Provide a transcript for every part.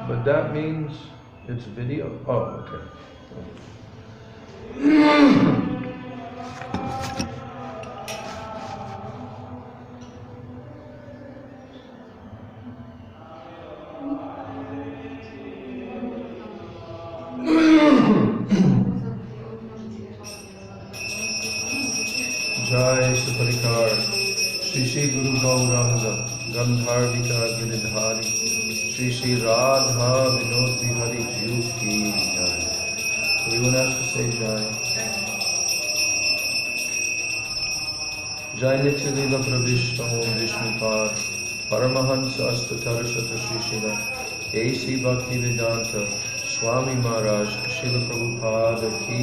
But that means it's video. Oh, okay. Jai Suparikar Shri Shri Guru Gauranga Gandharvika Giridhari Shri Shri Radha Vinod Bihari Jiu Ki Jai. Everyone has to say Jai. Jai Nitya Lila Pravishta Om Vishnupad Paramahansa Astatarashata Shri Shila A.C. Bhakti Vedanta Swami Maharaj Srila Prabhupada Ki.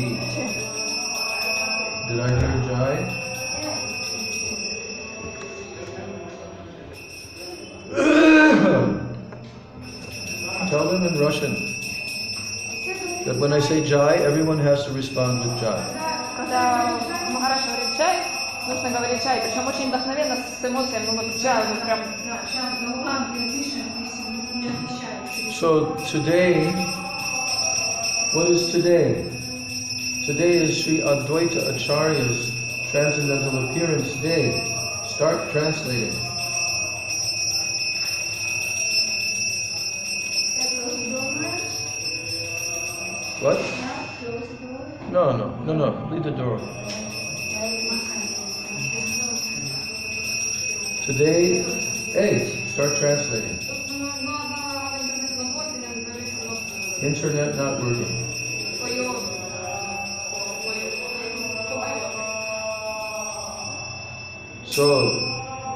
Did I hear Jai? Tell them in Russian that when I say Jai, everyone has to respond with Jai. Когда Махарадж говорит Джай, нужно говорить Джай, причем очень вдохновенно, с эмоциями, ну вот Джай, ну прям. So today, what is today? Today is Sri Advaita Ācārya's Transcendental Appearance Day. Start translating. What? No. Leave the door. Today, 8. Start translating. Internet not working. So,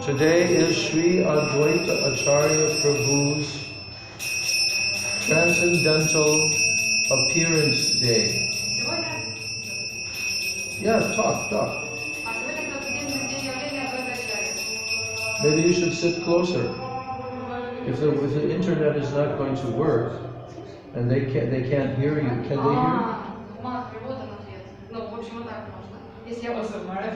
today is Sri Advaita Ācārya Prabhu's Transcendental Appearance Day. Yeah, talk. Maybe you should sit closer. If the internet is not going to work and they can't hear you, can they hear you? Also, Maharaj,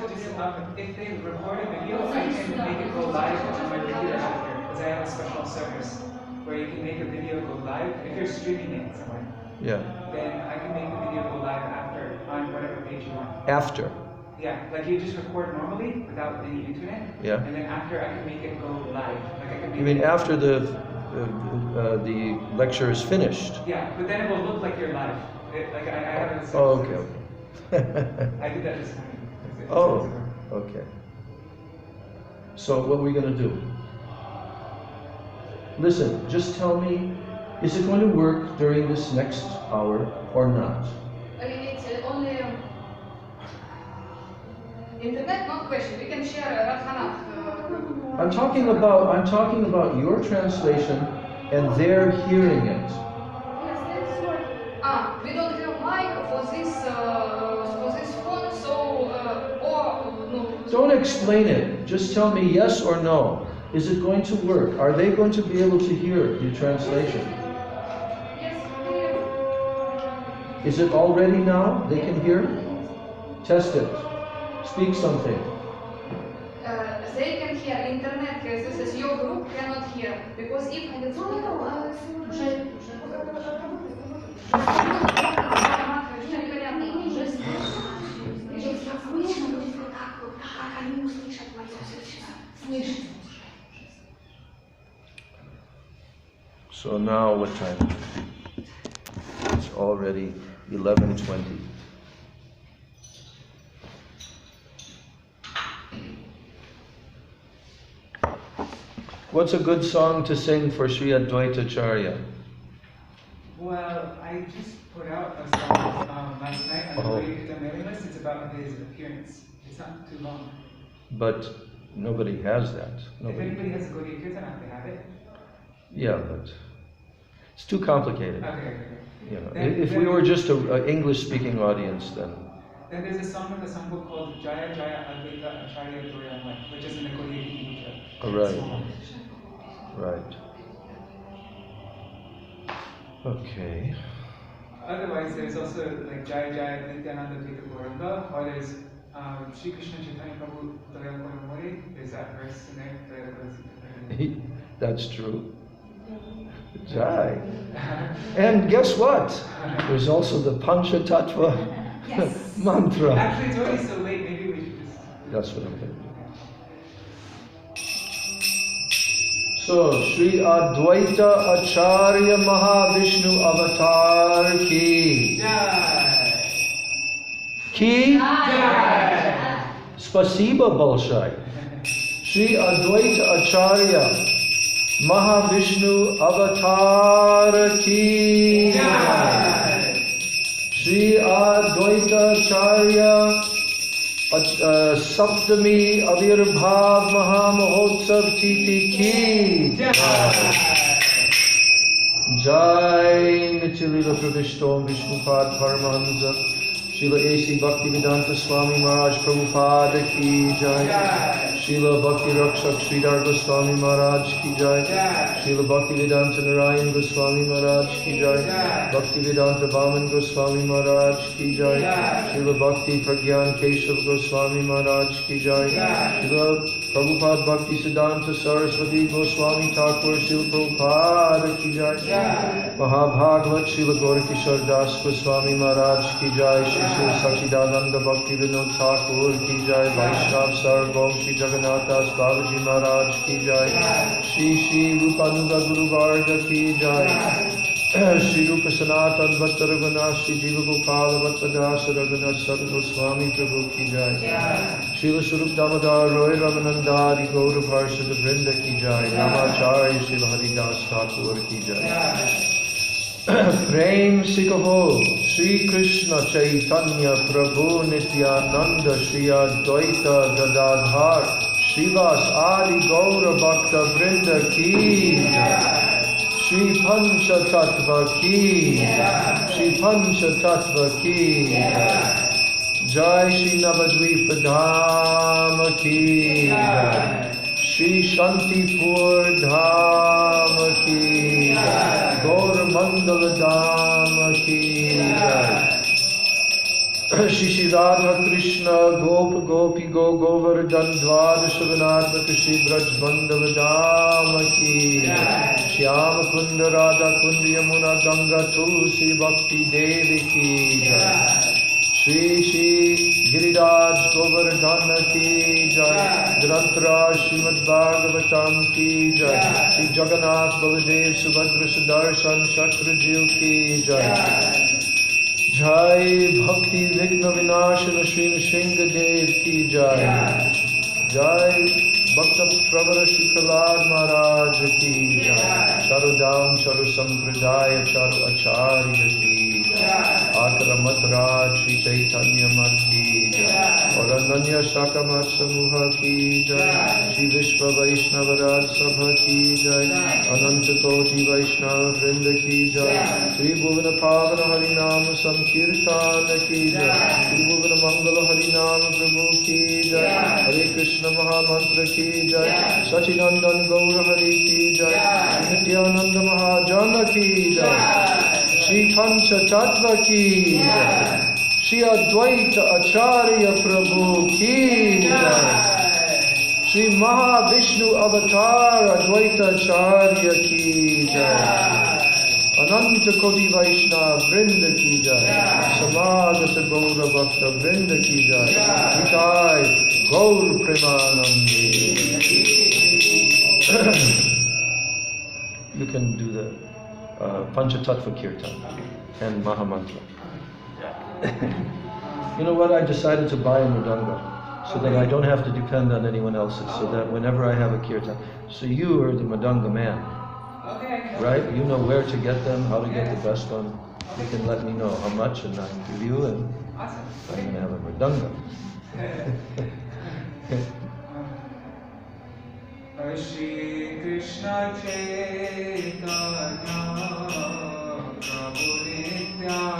if they record a video, I can make it go live on my computer after, because I have a special service where you can make a video go live. If you're streaming it somewhere, Yeah. then I can make the video go live after on whatever page you want. After. Yeah, like you just record normally without any internet. Yeah. And then after I can make it go live. Like I can make You mean it after the lecture is finished? Yeah, but then it will look like you're live. Like I have it. Oh, okay. I did that this morning. Oh, okay. So what are we going to do? Listen, just tell me, is it going to work during this next hour or not? It's only internet, not question. We can share Radhanath. I'm talking about your translation and they're hearing it. We don't have mic for this phone, so Don't explain it. Just tell me yes or no. Is it going to work? Are they going to be able to hear the translation? Yes. Is it all ready now? They can hear? Test it. Speak something. They can hear internet. This is your group cannot hear because if I So now what time? It's already 11:20. What's a good song to sing for Sri Advaita Ācārya? Well, I just put out a song last night on the mailing list. It's about his appearance. It's not too long. But nobody has that. If anybody has a Gaudiya Kirtana, they have it. Yeah, but it's too complicated. Okay. You know, if we were just an English-speaking audience, then. Then there's a song in the songbook called Jaya Jaya Advaita Ācārya Duryamoy, which is in the Gaudiya Kirtana. Right. Okay. Otherwise, there's also like Jaya Jaya Nityananda Tirtha Gauranga, or there's Shri Krishna Chaitanya Prabhu Daya Kore More, there's that verse in there, Daya Kore Sita. That's true. Jai. And guess what? There's also the Pancha Tattva mantra. Actually, it's already so late, maybe we should just... That's what I'm going to do. So, Sri Advaita Ācārya Mahavishnu Avatar Ki. Jai. Ki. Jai. Spasiba Balshai. Sri Advaita Ācārya Mahavishnu Avatar Ki. Jai. Sri Advaita Ācārya Saptami Avirbhav Mahamahotsav Titi Ki. Jai Nityalila Pravishtom Vishnupad Paramahansa Srila A.C. Bhaktivedanta Swami Maharaj Prabhupada Ki Jai. Srila Bhakti Rakshak Sridhar Goswami Maharaj Ki Jai. Srila Bhaktivedanta Narayan Goswami Maharaj Ki Jai. Bhaktivedanta Vaman Goswami Maharaj Ki Jai. Srila Bhakti Pragyan Keshav Goswami Maharaj Ki Jai. Srila Prabhupada Bhakti Siddhanta Saraswati Goswami Thakur Srila Prabhupada Ki Jai. Mahabhagavat Srila Gaurkishore Das Goswami Maharaj Ki Jai. Srila Sachidananda Bhakti Vinod Thakur Ki Jai. Vaishnav Sargom Shri Jagannath Das Babaji Maharaj Ki Jai. Shri Rupanuga Guru Varga Ki Jai. Shri Rupa Sanatan Bhatta Raghunath Shri Jiva Gopala Bhatta Dasa Raghunath Sadhu Goswami Prabhu Ki Jai. Srila Swarup Damodar Roy Ramanandari Gaurav Harsada Vrinda Ki Jai. Ācārya Srila Haridas Thakur Ki Jai. Prem Sikaho Sri Krishna Chaitanya Prabhu Nityananda Shri Advaita Gadadhar Srivas Adi Gaura Bhakta Vrinda Ki Shri Pancha Tattva Ki Shri Pancha Tattva Ki Jai Shri Navadvip Dham Ki Shri Shantipur Dham Ki Gaur Mandala Dham Ki Shri Shri Radha Krishna Gop Gopi Go Govardhan Dvadashavanatmaka Shri Braj Mandala Dham Ki Shyama Kunda Radha Kunda Yamuna Ganga Tulsi Bhakti Devi Ki Shri Shri Giriraj Govardhana Ki Jai. Granthra Srimad Bhagavatam Ki Jai. Shri Jagannath Baladev Subhadra Sudarshan Shakrajil Ki Jai. Jai Bhakti Vigna Vinashana Shri Nrsimha Dev Ki Jai. Jai Bhakta Pravara Shri Prahlad Maharaj Ki Jai. Charu Dham Charu Sampradaya Charu Ācārya Ki Ācārya Maharaj Shri Chaitanya Mat Ki Jai. Ananya Shaka Mat Samuha Ki Jai. Shri Vishva Vaishnava Raj Sabha Ki Jai. Ananta Koti Vaishnava Vrinda Ki Jai. Shri Bhuvana Pavana Harinama Sankirtana Ki Jai. Shri Bhuvana Mangala Harinama Prabhu Ki Jai. Hare Krishna Mahamantra Ki Jai. Sachinandan Gaura Hari Ki Jai. Nityananda Mahajana Ki Jai. Shri Pancha Tattva Ki Jai. Shri Advaita Ācārya Prabhu Ki Jai. Shri Mahavishnu Avatar Advaita Ācārya Ki Jai. Ananta Koti Vaishnava Vrinda Ki Jai. Samagata Gaura Bhakta Vrinda Ki Jai. Nitai Gaur Premanandi. You can do the Panchatattva Kirtan and Mahamantra. You know what? I decided to buy a Mridanga so that I don't have to depend on anyone else's, so that whenever I have a Kirtan. So you are the Mridanga man, right? You know where to get them, how to get the best one. You can let me know how much and I can give you, and I'm going to have a Mridanga. Shri Krishna Chaitanya Prabhu Nityananda.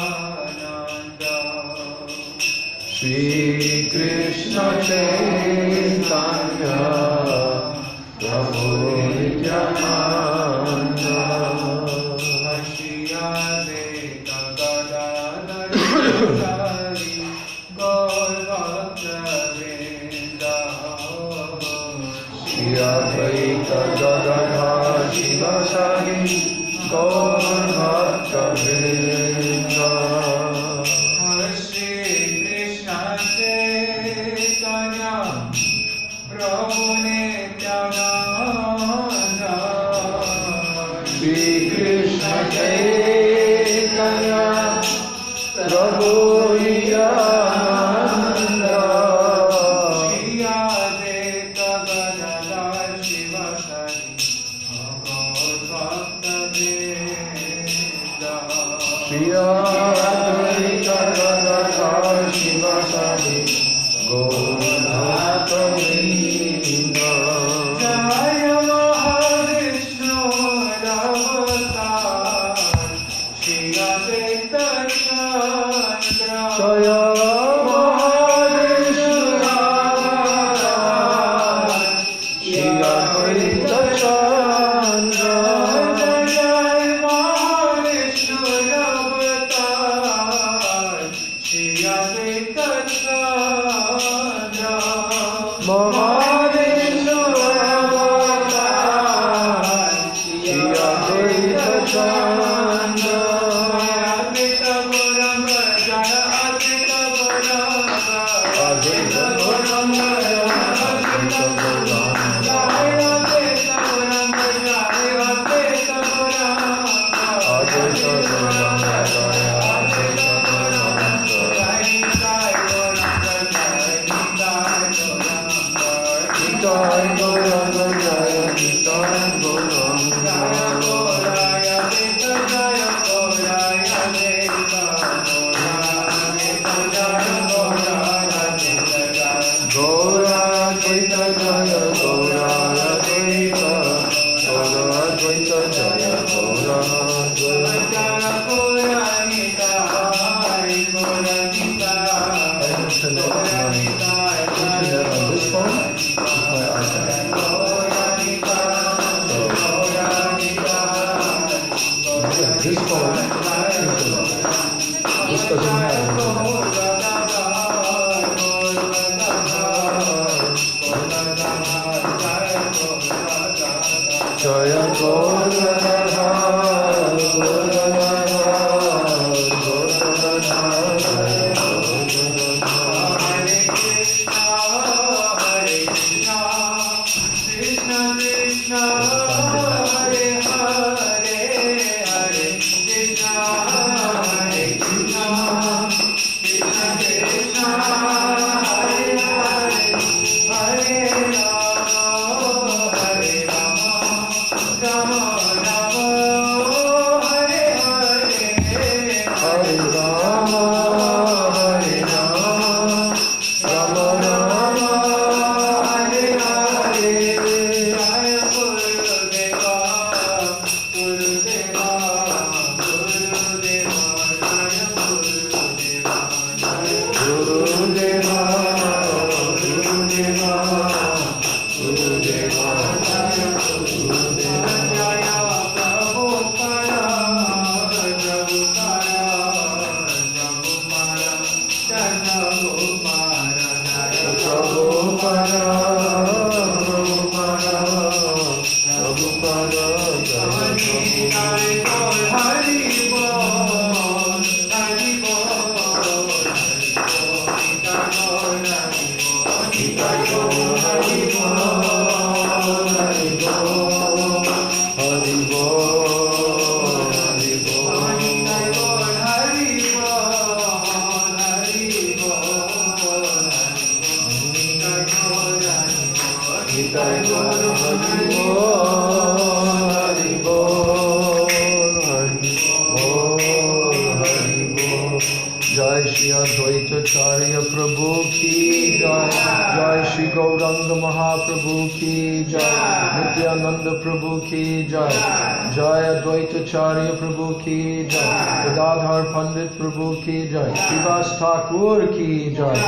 Shri Krishna Chaitanya Prabhu Nityananda. Shri Advaita Gadadhar Gaur Bhakta Shri Advaita Gadadhar Shivasadi Gaur Bhakta Vrinda. Shri Krishna Chaitanya Prabhu Nityananda. Shri Krishna Chaitanya Prabhu Nityananda. Shri Advaita Gadadhar Shivasadi Gaur Bhakta Vrinda. Shri Advaita Gadadhar Shivasadi Gaur Bhakta Vrinda. Jaya Mahavishnu Avatar Shri Advaita Chandra. Jaya Mahavishnu Avatar Shri Advaita Chandra. Jaya Mahavishnu Avatar Shri Advaita Chandra. Mahavishnu Avatar Shri Advaita Chandra. Advaita Gauranga Jaya Advaita Gauranga. Advaita Gauranga Advaita Gauranga. Jaya Advaita Gauranga Jaya Advaita Gauranga. Advaita Gauranga Jaya Advaita Gauranga. Nitai Gauranga Jaya Nitai Gauranga. Gaura Advaita Jaya Gaura Advaita Gaura Advaita Jaya Gaura Advaita. I have internet on this phone. This is my iPad. So this phone internet. This doesn't have Jaya Gauranga Jai Shri Advaita Ācārya Prabhu ki Jai, Jai Shri Gauranga Mahaprabhu ki Jai, Nityananda Prabhu ki Jai, Jai Advaita Ācārya Prabhu ki Jai, Gadadhar Pandit Prabhu ki Jai, Srivas Thakur ki Jai,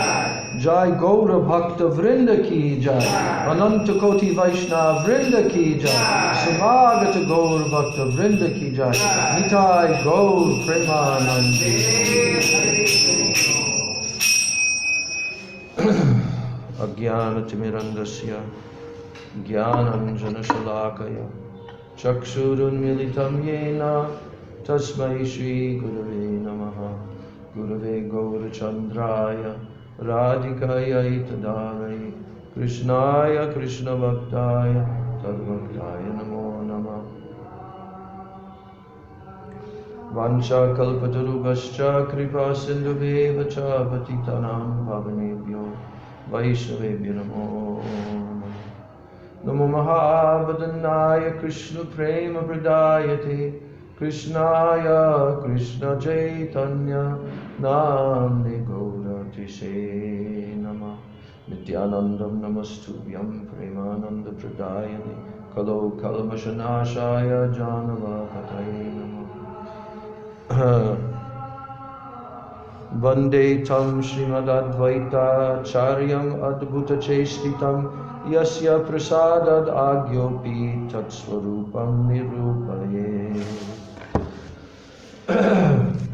Jai Gaura Bhakta Vrinda ki Jai, Ananta Koti Vaishnava Vrinda ki Jai, Samagata Gaur Bhakta Vrinda ki Jai, Nitai Gaur Premanandi. Ajnana Timirandasya Jnananjana Shalakaya Chakshurunmilitam Yena Tasmai Shri Gurave Namaha Gurave Gaurachandraya Radhikaya Itadalai Krishnaya Krishna Bhaktaya Tadbhaktaya Namo Namah Vancha Kalpatarubhascha Kripa Sindhubheva Cha Patitanam Pavanebhyo Vaishnavebhyo Namo Namo Mahabhadanaya Krishna Prema Pradayate Krishnaya Krishna Chaitanya Namne Gaura Tishe Nama Nityanandam Namastubhyam Premananda Pradayane Kalo Kalmashanashaya Janavakataye Nama Vande tam Srimad Advaita Charyam Adbhuta Chestitam Yasya Prasadad Agyopi Tatswarupam Nirupaye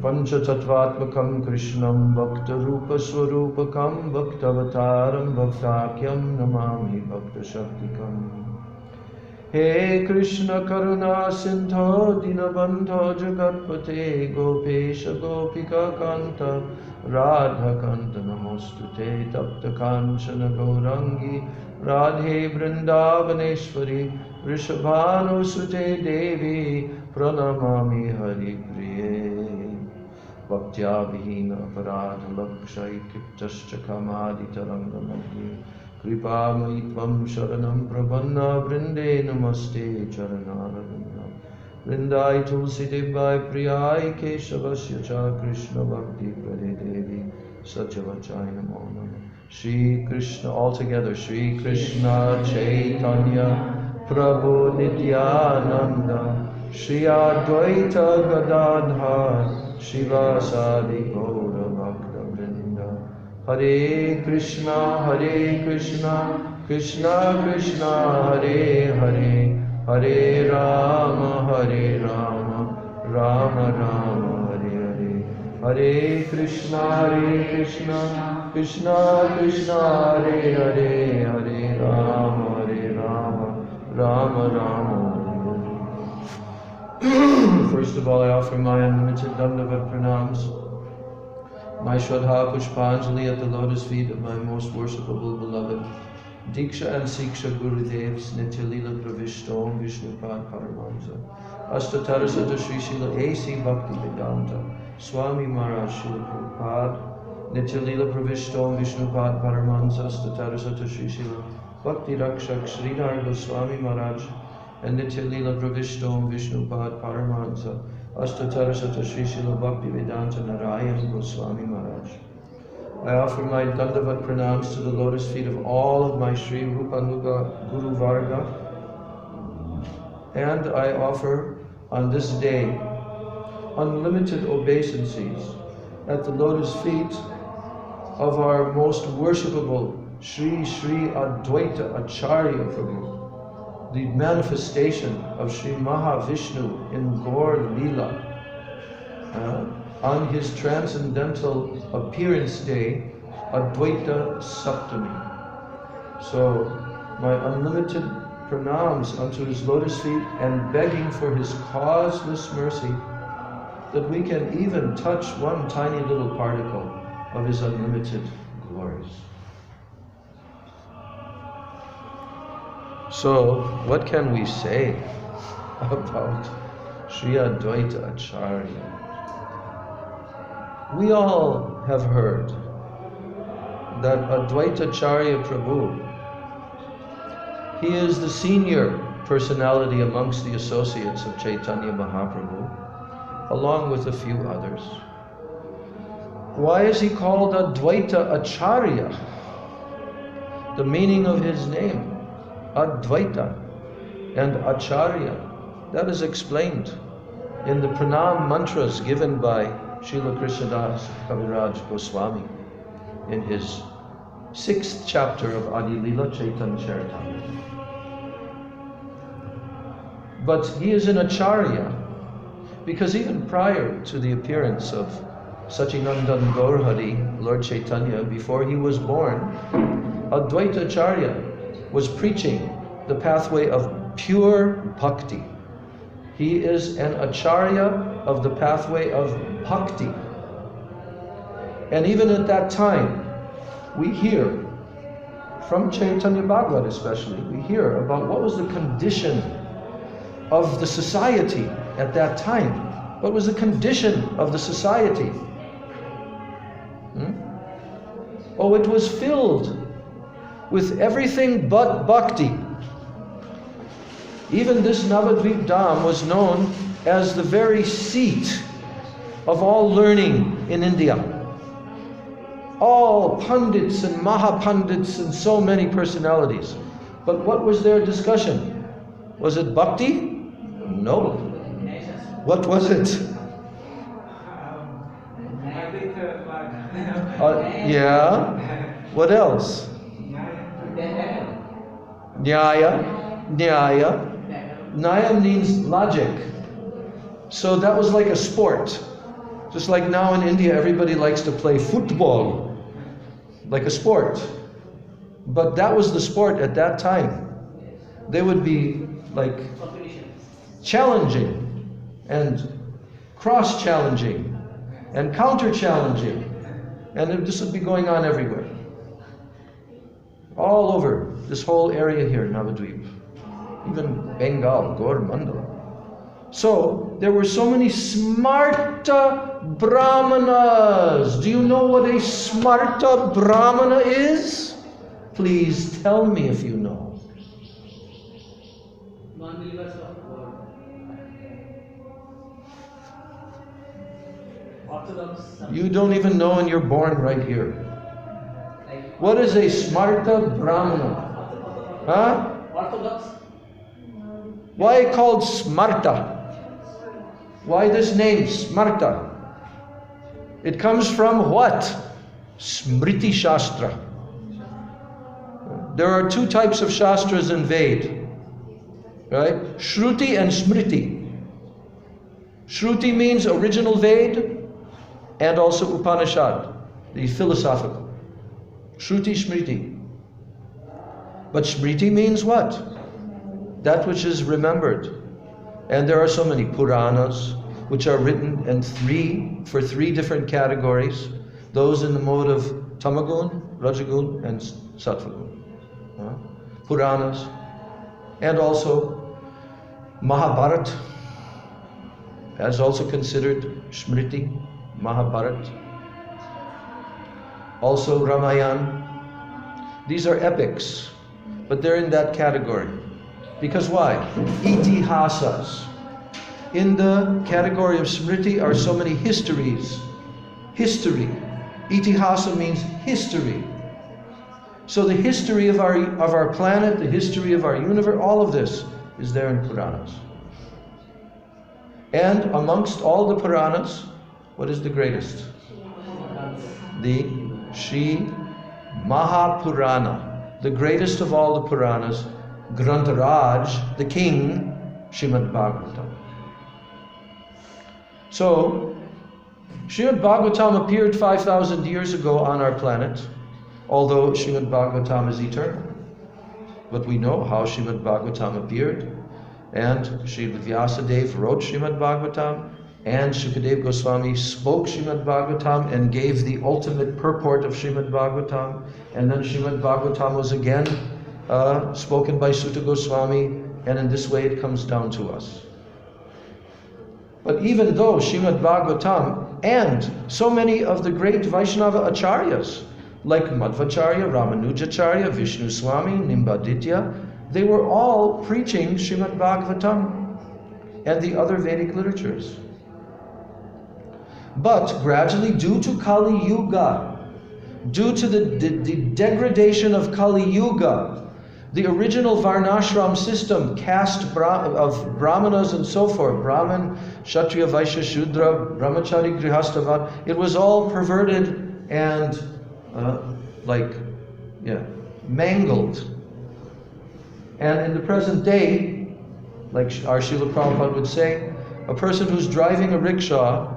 Panchatattvatmakam Krishnam Bhakta Rupa Swarupakam Bhaktavataram Bhaktakyam Namami Bhakta Shaktikam He Krishna Karuna Sindho Dinabandho Jagatpate Gopesha Gopika Kanta Radha Kanta Namostute Tapta Kanchana Gaurangi Radhe Vrindavaneshwari Rishabhanu Sute Devi Pranamami Hari Priye Bhaktya Vihina Aparadha Lakshai Kiptascha Kamadi Taranga Madhye Kripa Maitvam Sharanam Prapanna Vrinde Namaste Charanaravinda Vrindai Tulsi Devai Priyai Keshavasya Cha Krishna Bhakti Prade Devi Satyavachai Namo Namah Shri Krishna altogether Shri Krishna Chaitanya Prabhu Nityananda Shri Advaita Gadadhar Shivasadi Gaura Bhakta Vrinda Hare Krishna, Krishna Krishna, Hare Hare, Hare Rama, Rama Rama, Hare Hare. Hare Krishna, Krishna Krishna, Hare Hare, Hare Rama, Rama Rama, Hare Hare. First of all, I offer my unlimited Dandavat pranams, my Shraddha Pushpanjali at the lotus feet of my most worshipable beloved Diksha and Siksha Gurudevs Nitya Lila Pravishtom Vishnupad Paramahansa Ashtatarasata Sri Srila A.C. Bhakti Vedanta Swami Maharaj Srila Prabhupada Nitya Lila Pravishtom Vishnupad Paramahansa Ashtatarasata Sri Srila Bhakti Rakshak Sridhar Goswami Maharaj and Nitya Lila Pravishtom Vishnupad Paramahansa Ashtatarasata Sri Srila Bhakti Vedanta Narayan Goswami Maharaj. I offer my Dandavat pranams to the lotus feet of all of my Sri Rupanuga Guru Varga, and I offer on this day unlimited obeisances at the lotus feet of our most worshipable Sri Sri Advaita Ācārya Prabhu, the manifestation of Sri Mahavishnu in Gaur Leela, on his transcendental appearance day, Advaita Saptami. So, my unlimited pranams unto his lotus feet and begging for his causeless mercy that we can even touch one tiny little particle of his unlimited glories. So, what can we say about Sri Advaita Ācārya? We all have heard that Advaita Ācārya Prabhu, he is the senior personality amongst the associates of Chaitanya Mahaprabhu, along with a few others. Why is he called Advaita Ācārya? The meaning of his name, Advaita and Ācārya, that is explained in the pranam mantras given by Srila Krishnadas Kaviraj Goswami in his 6th chapter of Adi Lila Chaitanya Charitamrita. But he is an Ācārya because even prior to the appearance of Sachinandan Gaurhari, Lord Chaitanya, before he was born, Advaita Ācārya was preaching the pathway of pure bhakti. He is an Ācārya of the pathway of bhakti. And even at that time, we hear, from Chaitanya Bhagavat especially, we hear about what was the condition of the society at that time. What was the condition of the society? Oh, it was filled with everything but bhakti. Even this Navadvip Dham was known as the very seat of all learning in India. All pundits and mahapundits and so many personalities. But what was their discussion? Was it bhakti? No. What was it? Yeah. What else? Nyaya. Nyaya means logic. So that was like a sport. Just like now in India, everybody likes to play football, like a sport. But that was the sport at that time. They would be like challenging and cross-challenging and counter-challenging. And this would be going on everywhere. All over this whole area here, Navadvip. Even Bengal, Gaur Mandala. So, there were so many smarta brahmanas. Do you know what a smarta brahmana is? Please tell me if you know. Non-believers of God. Orthodox. You don't even know and you're born right here. What is a smarta brahmana? Huh? Orthodox. Why called smarta? Why this name, smarta? It comes from what? Smriti Shastra. There are two types of Shastras in Ved, right? Shruti and Smriti. Shruti means original Ved and also Upanishad, the philosophical. Shruti, Smriti. But Smriti means what? That which is remembered. And there are so many Puranas which are written in for three different categories. Those in the mode of Tamagun, Rajagun, and Sattvagun. Puranas. And also Mahabharat, as also considered Smriti, Mahabharat. Also Ramayana. These are epics, but they're in that category. Because why? Itihasas. In the category of Smriti are so many histories. History. Itihasa means history. So the history of our planet, the history of our universe, all of this is there in Puranas. And amongst all the Puranas, what is the greatest? The Sri Mahapurana, the greatest of all the Puranas, Grantharaj, the king, Srimad Bhagavatam. So, Srimad Bhagavatam appeared 5,000 years ago on our planet, although Srimad Bhagavatam is eternal. But we know how Srimad Bhagavatam appeared, and Srila Vyasadeva wrote Srimad Bhagavatam, and Shukadev Goswami spoke Srimad Bhagavatam and gave the ultimate purport of Srimad Bhagavatam, and then Srimad Bhagavatam was again spoken by Sutta Goswami, and in this way it comes down to us. But even though Srimad Bhagavatam and so many of the great Vaishnava Acharyas, like Madhvacharya, Ramanujacharya, Vishnu Swami, Nimbaditya, they were all preaching Srimad Bhagavatam and the other Vedic literatures. But gradually, due to Kali Yuga, due to the degradation of Kali Yuga, the original Varnashram system, caste of Brahmanas and so forth, Brahman, Kshatriya, Vaishya, Shudra, Brahmachari, Grihastha, it was all perverted and mangled. And in the present day, like our Srila Prabhupada would say, a person who's driving a rickshaw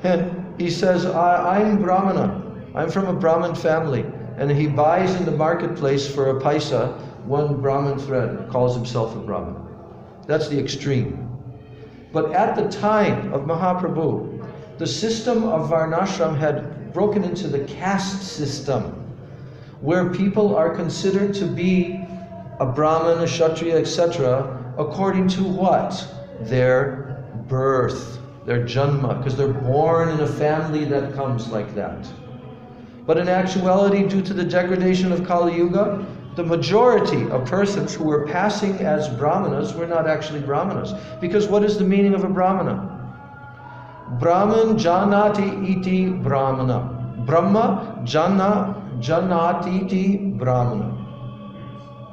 and he says, I'm Brahmana, I'm from a Brahmin family, and he buys in the marketplace for a paisa one Brahmin thread calls himself a Brahmin. That's the extreme. But at the time of Mahaprabhu, the system of Varnashram had broken into the caste system, where people are considered to be a Brahmin, a Kshatriya, etc., according to what? Their birth, their janma, because they're born in a family that comes like that. But in actuality, due to the degradation of Kali Yuga, the majority of persons who were passing as Brahmanas were not actually Brahmanas. Because what is the meaning of a Brahmana? Brahman janati iti Brahmana. Brahma janati iti Brahmana.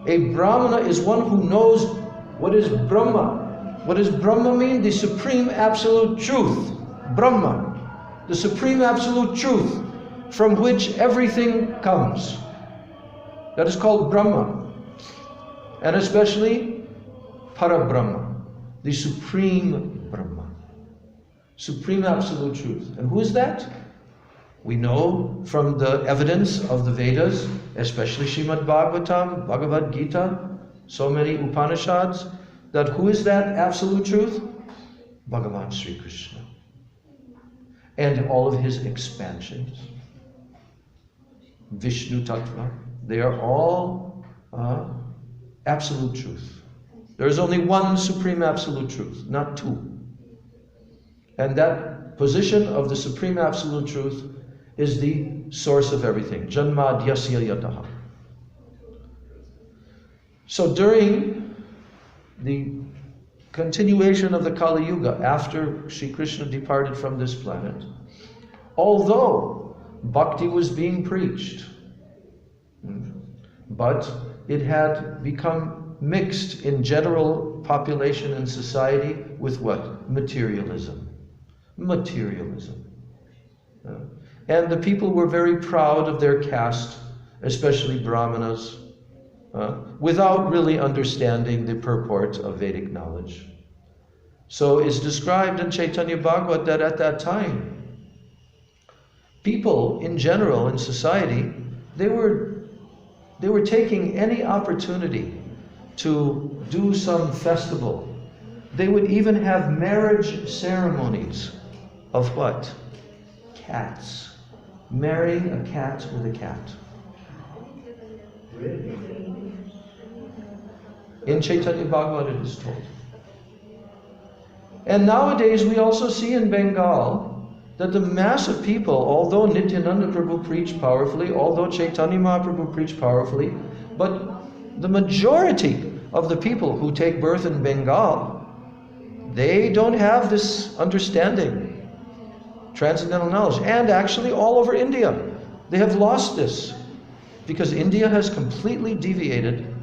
A Brahmana is one who knows what is Brahma. What does Brahma mean? The supreme absolute truth. Brahma. The supreme absolute truth from which everything comes. That is called Brahma. And especially Parabrahma, the supreme Brahma. Supreme absolute truth. And who is that? We know from the evidence of the Vedas, especially Srimad Bhagavatam, Bhagavad Gita, so many Upanishads, that who is that absolute truth? Bhagavan Sri Krishna. And all of his expansions. Vishnu Tattva. They are all absolute truth. There is only one supreme absolute truth, not two. And that position of the supreme absolute truth is the source of everything. Janmadhyasya yataha. So during the continuation of the Kali Yuga, after Sri Krishna departed from this planet, although bhakti was being preached, but it had become mixed in general population and society with what? Materialism. Materialism. And the people were very proud of their caste, especially Brahmanas, without really understanding the purport of Vedic knowledge. So it's described in Chaitanya Bhagavat that at that time, people in general in society, they were taking any opportunity to do some festival. They would even have marriage ceremonies of what? Cats. Marrying a cat with a cat. In Chaitanya Bhagavat it is told. And nowadays we also see in Bengal that the mass of people, although Nityananda Prabhu preached powerfully, although Chaitanya Mahaprabhu preached powerfully, but the majority of the people who take birth in Bengal, they don't have this understanding, transcendental knowledge. And actually all over India, they have lost this, because India has completely deviated,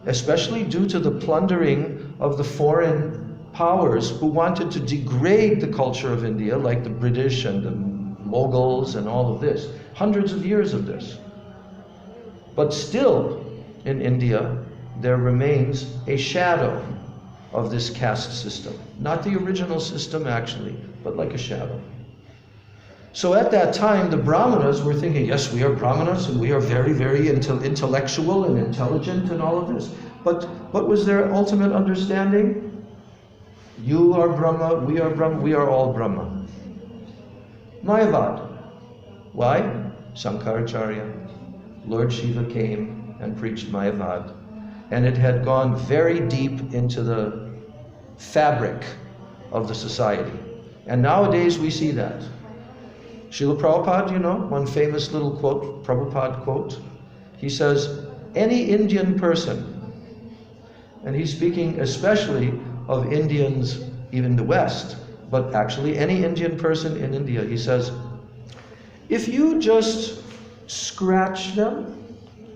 especially due to the plundering of the foreign powers who wanted to degrade the culture of India, like the British and the Mughals and all of this. Hundreds of years of this. But still, in India, there remains a shadow of this caste system. Not the original system, actually, but like a shadow. So at that time, the Brahmanas were thinking, yes, we are Brahmanas, and we are very, very intellectual and intelligent and all of this. But what was their ultimate understanding? You are Brahma, we are all Brahma. Mayavad. Why? Ācārya. Lord Shiva came and preached Mayavad. And it had gone very deep into the fabric of the society. And nowadays we see that. Srila Prabhupada, you know, one famous little quote, Prabhupada quote, he says, any Indian person, and he's speaking especially of Indians even in the West, but actually any Indian person in India, he says, if you just scratch them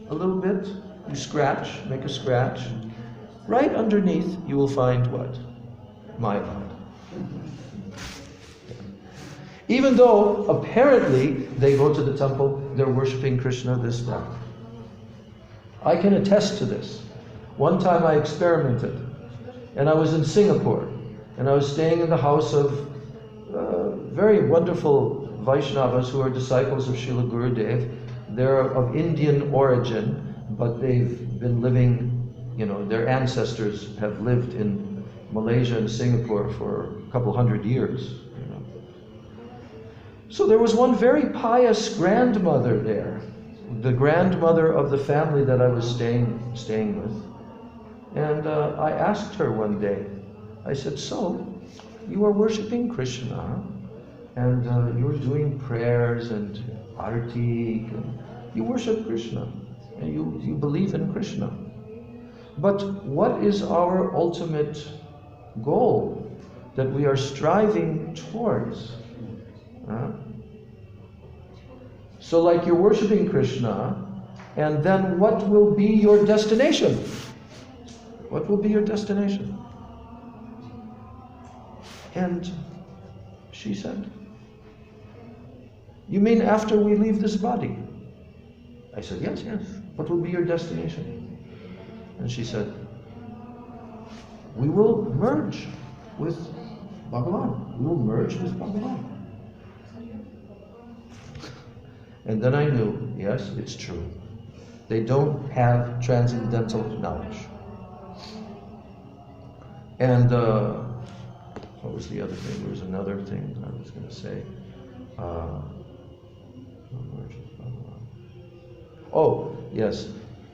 a little bit, you scratch, make a scratch, right underneath you will find what? Mayavad. Even though apparently they go to the temple, they're worshipping Krishna, this, that. I can attest to this. One time I experimented, and I was in Singapore, and I was staying in the house of very wonderful Vaishnavas who are disciples of Srila Gurudev. They're of Indian origin, but they've been living, their ancestors have lived in Malaysia and Singapore for a couple hundred years. So there was one very pious grandmother there, the grandmother of the family that I was staying with. And I asked her one day, I said, so, you are worshiping Krishna, and you're doing prayers and arti, and you worship Krishna, and you believe in Krishna. But what is our ultimate goal that we are striving towards? So like you're worshiping Krishna, and then what will be your destination? What will be your destination? And she said, you mean after we leave this body? I said, yes. What will be your destination? And she said, we will merge with Bhagavan. We will merge with Bhagavan. And then I knew, yes, it's true. They don't have transcendental knowledge. And what was the other thing? There was another thing I was going to say. Oh, yes.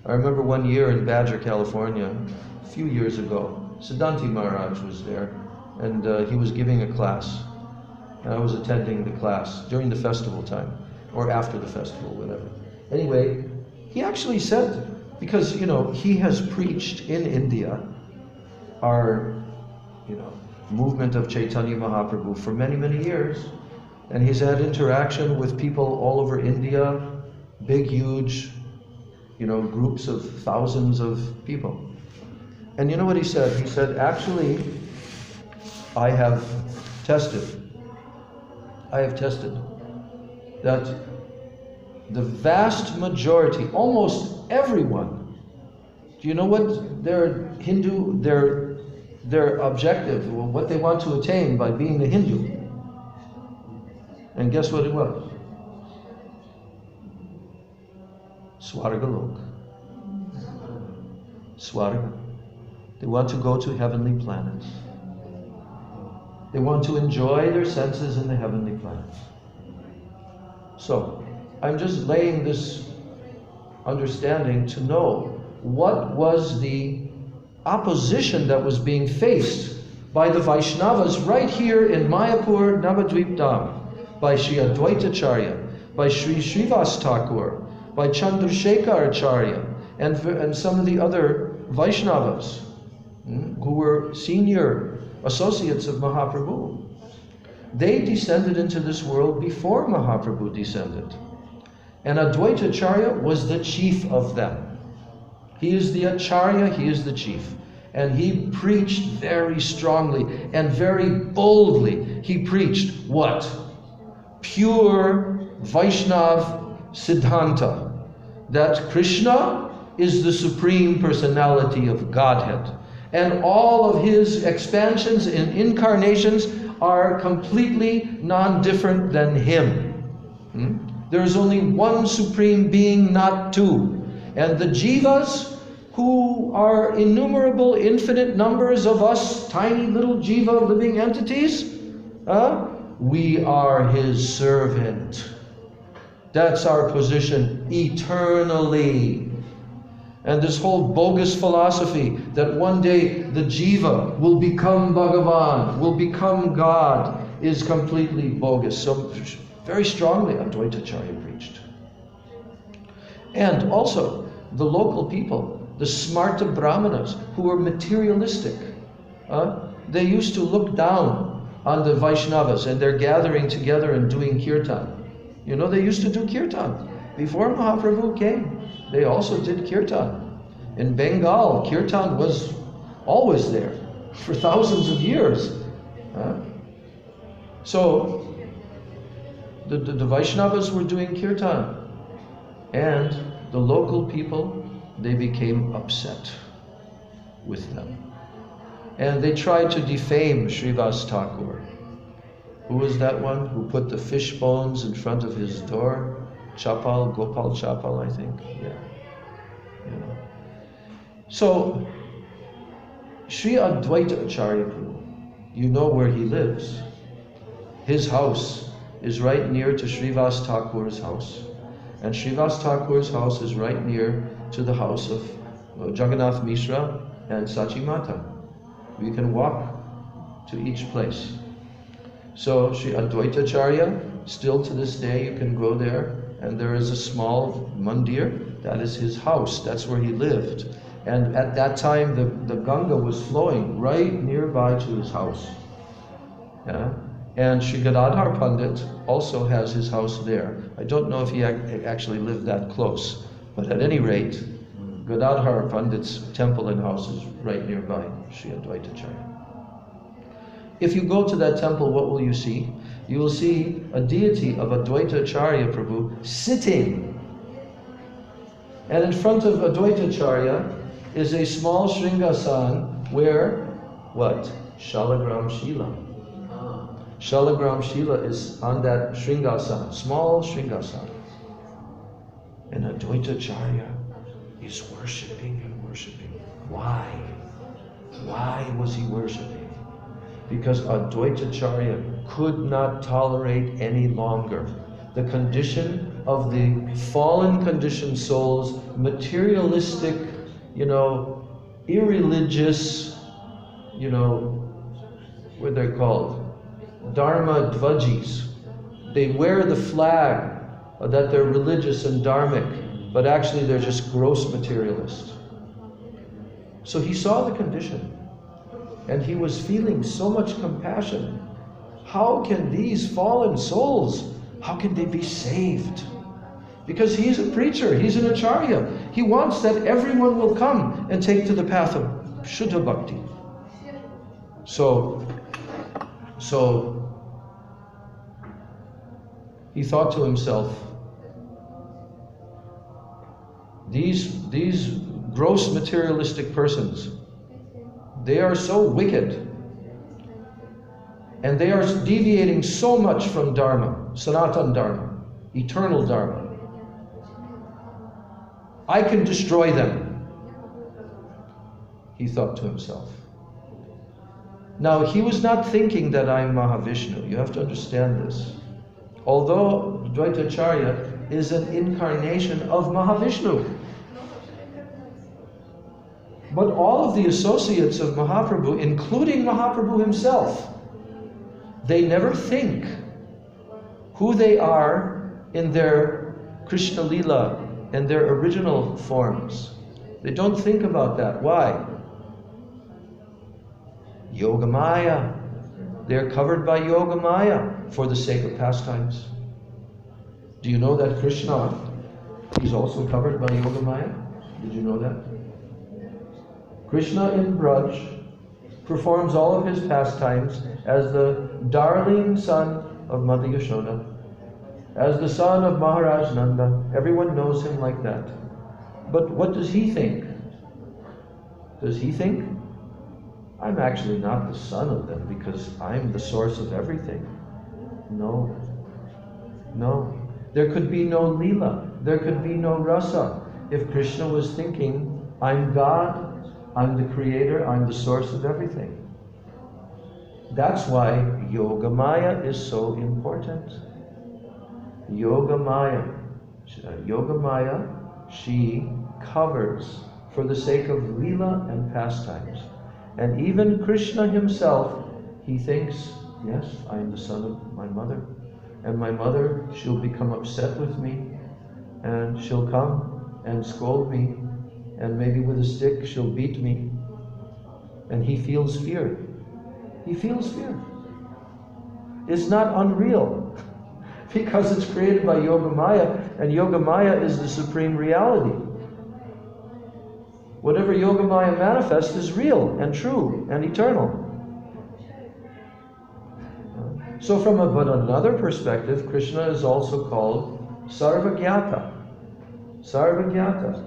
I remember one year in Badger, California, a few years ago, Siddhanti Maharaj was there, and he was giving a class. And I was attending the class during the festival time, or after the festival, whatever. Anyway, he actually said, because, he has preached in India, our, movement of Chaitanya Mahaprabhu for many, many years. And he's had interaction with people all over India, big, huge, groups of thousands of people. And you know what he said? He said, actually, I have tested that the vast majority, almost everyone, do you know what their objective, what they want to attain by being a Hindu? And guess what it was? Swargalok. Swarga. They want to go to heavenly planets. They want to enjoy their senses in the heavenly planets. So, I'm just laying this understanding to know what was the opposition that was being faced by the Vaishnavas right here in Mayapur, Navadvip Dham, by Sri Advaita Ācārya, by Sri Srivas Thakur, by Chandrasekhar Ācārya, and some of the other Vaishnavas who were senior associates of Mahaprabhu. They descended into this world before Mahaprabhu descended. And Advaita Ācārya was the chief of them. He is the Ācārya, he is the chief. And he preached very strongly and very boldly. He preached what? Pure Vaishnav Siddhanta. That Krishna is the Supreme Personality of Godhead. And all of his expansions and incarnations are completely non-different than him. There is only one Supreme Being, not two. And the jivas, who are innumerable, infinite numbers of us, tiny little jiva living entities, we are his servant. That's our position eternally. And this whole bogus philosophy that one day the jiva will become Bhagavan, will become God, is completely bogus. So very strongly Advaita Ācārya preached. And also the local people, the smarta brahmanas, who were materialistic, they used to look down on the Vaishnavas and their gathering together and doing kirtan. They used to do kirtan. Before Mahaprabhu came, they also did kirtan. In Bengal, kirtan was always there for thousands of years. So the Vaishnavas were doing kirtan, and the local people, they became upset with them. And they tried to defame Srivas Thakur. Who was that one who put the fish bones in front of his door? Gopal Chapal, I think. Yeah. You know. So, Sri Advaita Ācārya Prabhu, you know where he lives. His house is right near to Srivas Thakur's house. And Srivas Thakur's house is right near to the house of Jagannath Mishra and Sachi Mata. We can walk to each place. So Sri Advaita Ācārya, still to this day you can go there, and there is a small mandir, that is his house, that's where he lived. And at that time the Ganga was flowing right nearby to his house. Yeah? And Sri Gadadhar Pandit also has his house there. I don't know if he actually lived that close, but at any rate, Gadadhar Pandit's temple and house is right nearby Sri Advaita Ācārya. If you go to that temple, what will you see? You will see a deity of Advaita Ācārya Prabhu sitting. And in front of Advaita Ācārya is a small Shringasan where, what? Shalagram Shila. Shalagram Shila is on that Shringasan, small Shringasan. And Advaita Ācārya is worshipping and worshipping. Why? Why was he worshipping? Because Advaita Ācārya could not tolerate any longer the condition of the fallen conditioned souls, materialistic, irreligious, what they're called? Dharma dvajis. They wear the flag that they're religious and dharmic, but actually they're just gross materialists. So he saw the condition, and he was feeling so much compassion. How can these fallen souls, how can they be saved? Because he's a preacher, he's an Ācārya. He wants that everyone will come and take to the path of Shuddha Bhakti. So he thought to himself, these gross materialistic persons, they are so wicked, and they are deviating so much from Dharma, Sanatana Dharma, eternal Dharma. I can destroy them, he thought to himself. Now, he was not thinking that I'm Mahavishnu. You have to understand this. Although Advaita Ācārya is an incarnation of Mahavishnu, but all of the associates of Mahaprabhu, including Mahaprabhu himself, they never think who they are in their Krishna Lila and their original forms. They don't think about that. Why? Yogamaya. They're covered by Yogamaya for the sake of pastimes. Do you know that Krishna, he's also covered by Yogamaya? Did you know that? Krishna in Braj performs all of his pastimes as the darling son of Mother Yashoda, as the son of Maharaj Nanda. Everyone knows him like that. But what does he think? Does he think, I'm actually not the son of them because I'm the source of everything? No. No. There could be no Leela. There could be no Rasa if Krishna was thinking, I'm God, I'm the creator, I'm the source of everything. That's why Yogamaya is so important. Yogamaya, she covers for the sake of Leela and pastimes. And even Krishna himself, he thinks, yes, I am the son of my mother. And my mother, she'll become upset with me, and she'll come and scold me, and maybe with a stick she'll beat me. And he feels fear. He feels fear. It's not unreal, because it's created by Yogamaya, and Yogamaya is the supreme reality. Whatever Yogamaya manifests is real and true and eternal. So from another perspective, Krishna is also called Sarvagyata. Sarvagyata.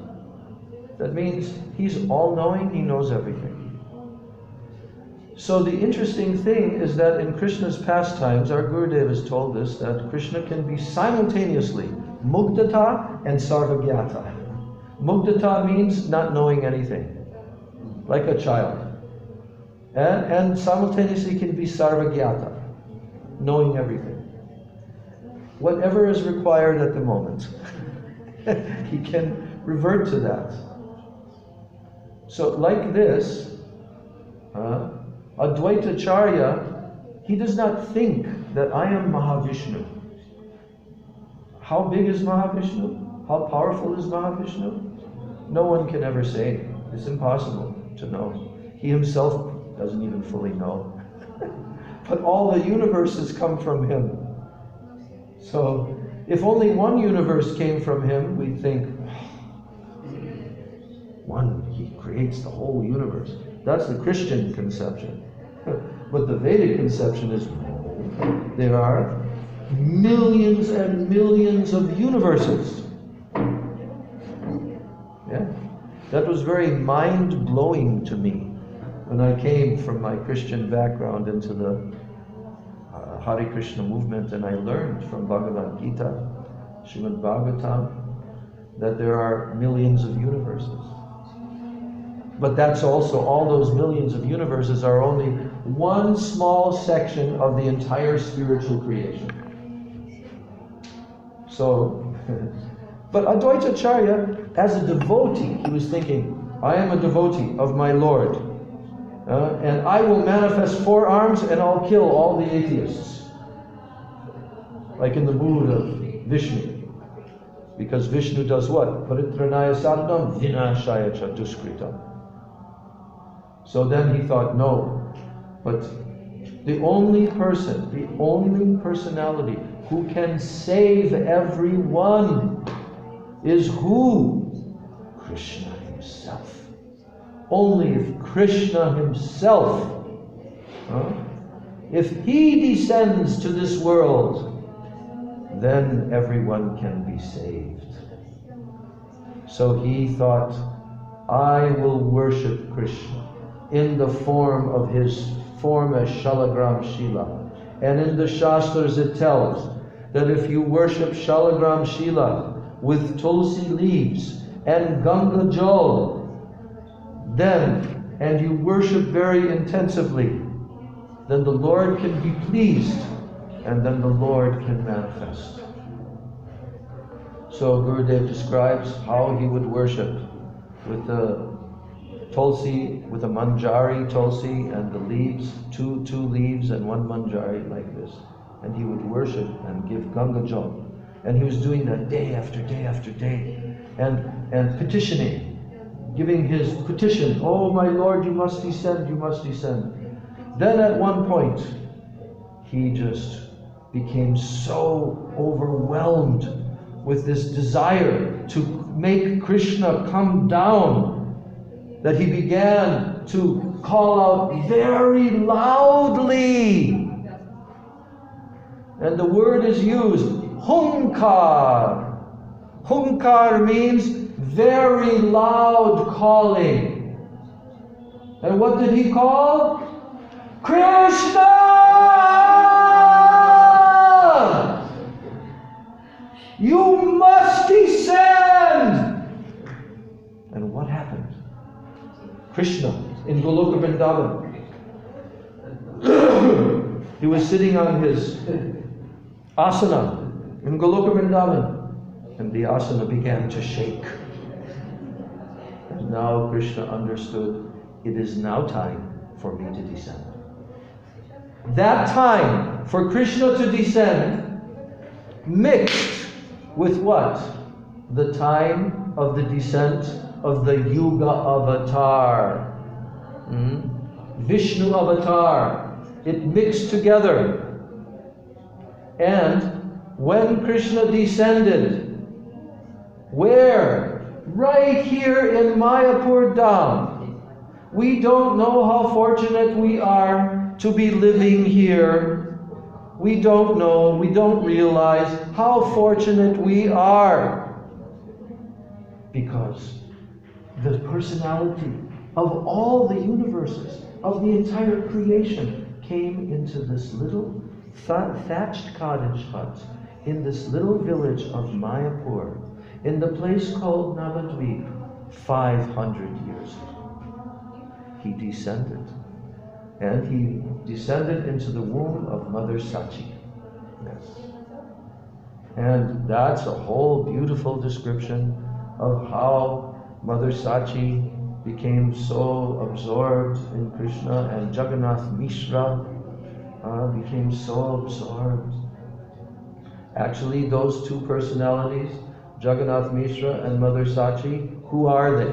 That means he's all-knowing, he knows everything. So the interesting thing is that in Krishna's pastimes, our Gurudev has told us that Krishna can be simultaneously Mugdata and Sarvagyata. Mugdata means not knowing anything, like a child. And simultaneously can be sarvagyata, knowing everything. Whatever is required at the moment, he can revert to that. So like this, Advaita Ācārya, he does not think that I am Mahavishnu. How big is Mahavishnu? How powerful is Mahavishnu? No one can ever say. It's impossible to know. He himself doesn't even fully know. But all the universes come from him. So if only one universe came from him, we'd think, one, he creates the whole universe. That's the Christian conception. But the Vedic conception is there are millions and millions of universes. Yeah? That was very mind-blowing to me when I came from my Christian background into the Hare Krishna movement, and I learned from Bhagavad Gita, Srimad Bhagavatam, that there are millions of universes. But that's also, all those millions of universes are only one small section of the entire spiritual creation. So, but Advaita Ācārya, as a devotee, he was thinking, I am a devotee of my Lord, and I will manifest 4 arms and I'll kill all the atheists. Like in the mood of Vishnu. Because Vishnu does what? Paritranaya sadhanam vinashaya cha duskritam. So then he thought, no, but the only person, the only personality who can save everyone is who? Krishna himself. Only if Krishna himself, if he descends to this world, then everyone can be saved. So he thought, I will worship Krishna in the form of his form as Shalagram Shila. And in the Shastras it tells that if you worship Shalagram Shila with tulsi leaves and Ganga Jal, then, and you worship very intensively, then the Lord can be pleased, and then the Lord can manifest. So Gurudev describes how he would worship with the tulsi, with a manjari tulsi and the leaves, two leaves and one manjari like this. And he would worship and give Ganga Jal. And he was doing that day after day after day. And petitioning, giving his petition, oh my Lord, you must descend, you must descend. Then at one point, he just became so overwhelmed with this desire to make Krishna come down that he began to call out very loudly. And the word is used, hunkar. Hunkar means very loud calling. And what did he call? Krishna! You must descend! And what happened? Krishna in Goloka Vrindavan. He was sitting on his asana in Goloka Vrindavan, and the asana began to shake. And now Krishna understood, it is now time for me to descend. That time for Krishna to descend mixed with what? The time of the descent of the Yuga avatar. Vishnu avatar. It mixed together. And when Krishna descended, where? Right here in Mayapur Dham. We don't know how fortunate we are to be living here. We don't know, we don't realize how fortunate we are. Because the personality of all the universes, of the entire creation, came into this little thatched cottage hut in this little village of Mayapur. in the place called Navadvip 500 years ago. He descended. And he descended into the womb of Mother Sachi. Yes. And that's a whole beautiful description of how Mother Sachi became so absorbed in Krishna, and Jagannath Mishra became so absorbed. Actually, those two personalities, Jagannath Mishra and Mother Sachi, who are they?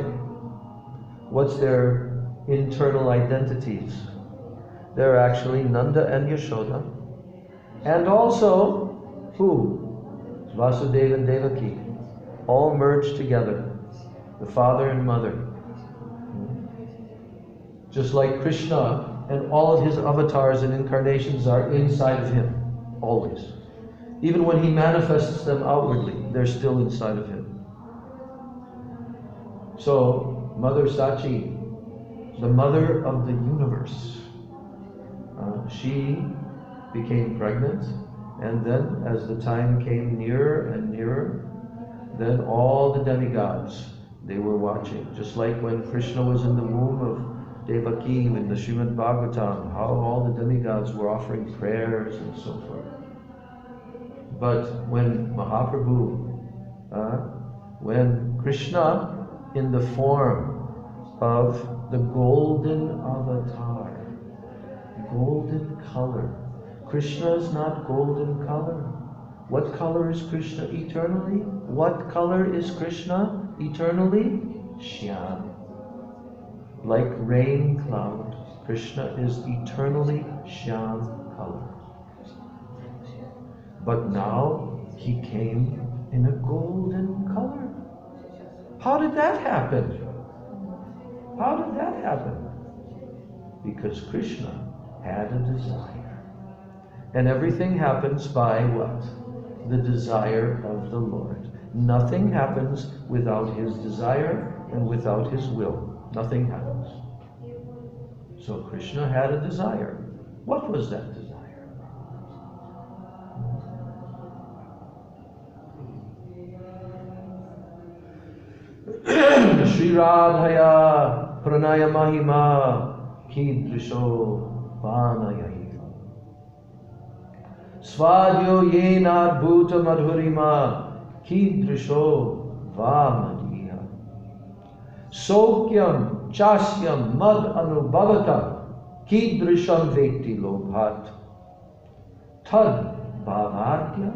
What's their internal identities? They're actually Nanda and Yashoda. And also, who? Vasudeva and Devaki. All merged together. The father and mother. Just like Krishna and all of his avatars and incarnations are inside of him. Always. Even when he manifests them outwardly, they're still inside of him. So, Mother Sachi, the mother of the universe, she became pregnant, and then as the time came nearer and nearer, then all the demigods, they were watching. Just like when Krishna was in the womb of Devaki in the Srimad Bhagavatam, how all the demigods were offering prayers and so forth. But when Mahaprabhu, when Krishna in the form of the golden avatar, golden color. Krishna is not golden color. What color is Krishna eternally? What color is Krishna eternally? Shyam. Like rain cloud, Krishna is eternally Shyam color. But now he came in a golden color. How did that happen? How did that happen? Because Krishna had a desire. And everything happens by what? The desire of the Lord. Nothing happens without his desire and without his will. Nothing happens. So Krishna had a desire. What was that desire? Shri Radhaya Pranaya Mahima Kidrisho Vanayahi Svadyo Yena Bhuta Madhurima Kidrisho Vamadiya Sokyam Chasyam Mad Anubhavata Kidrisham Vekti Lobhat Tad Bhavartya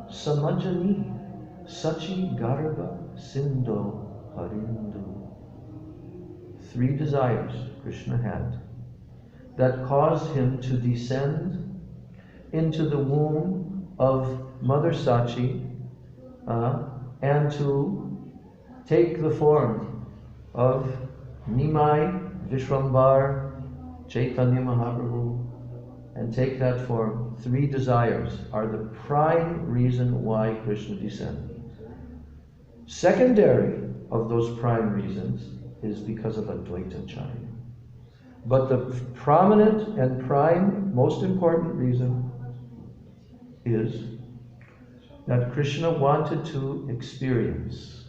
Samajani Sachi Garba Sindho Harindu. 3 desires Krishna had that caused him to descend into the womb of Mother Sachi and to take the form of Nimai, Vishwambar, Chaitanya Mahaprabhu, and take that form. 3 desires are the prime reason why Krishna descended. Secondary of those prime reasons is because of Advaita Ācārya. But the prominent and prime, most important reason is that Krishna wanted to experience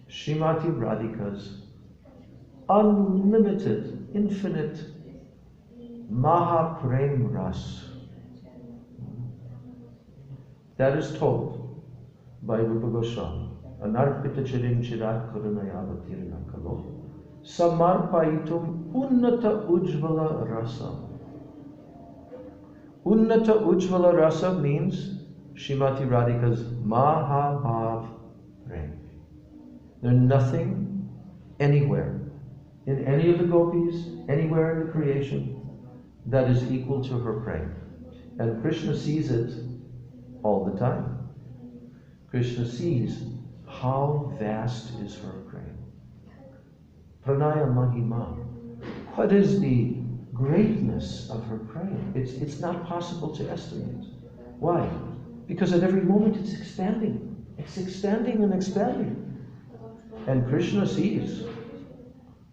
Srimati Radhika's unlimited, infinite Mahaprem Ras. That is told by Rupa Goswami. Anarpita chirim chirat karunayavatirna kalo samarpaitum unnata ujvala rasa. Unnata ujvala rasa means Srimati Radhika's Mahabhav Prem. There's nothing anywhere in any of the gopis, anywhere in the creation, that is equal to her prem. And Krishna sees it all the time. Krishna sees how vast is her prem. Pranaya Mahima. What is the greatness of her prem? It's not possible to estimate. Why? Because at every moment it's expanding. It's expanding and expanding. And Krishna sees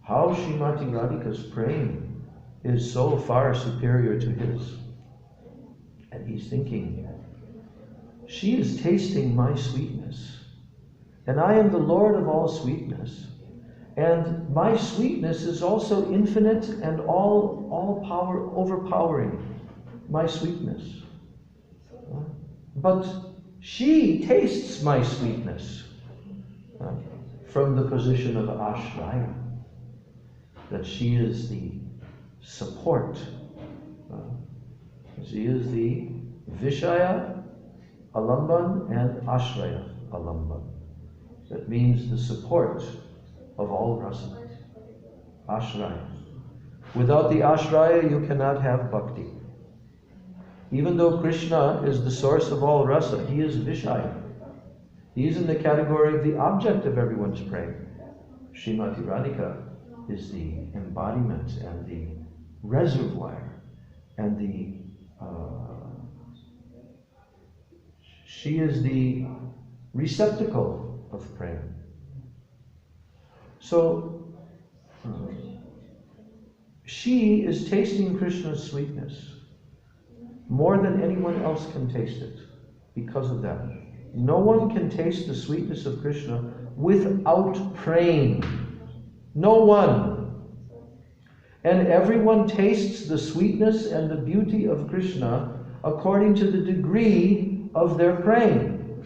how Srimati Radhika's prem is so far superior to his. And he's thinking, she is tasting my sweetness. And I am the Lord of all sweetness. And my sweetness is also infinite and all power, overpowering. My sweetness. But she tastes my sweetness from the position of Ācārya, that she is the support. She is the Vishaya Alamban and Ācārya Alamban. That means the support of all rasa. Ācārya. Without the Ācārya, you cannot have bhakti. Even though Krishna is the source of all rasa, he is Vishaya. He is in the category of the object of everyone's praying. Srimati Radhika is the embodiment and the reservoir and she is the receptacle of prayer. So she is tasting Krishna's sweetness more than anyone else can taste it because of that. No one can taste the sweetness of Krishna without praying. No one. And everyone tastes the sweetness and the beauty of Krishna according to the degree of their praying.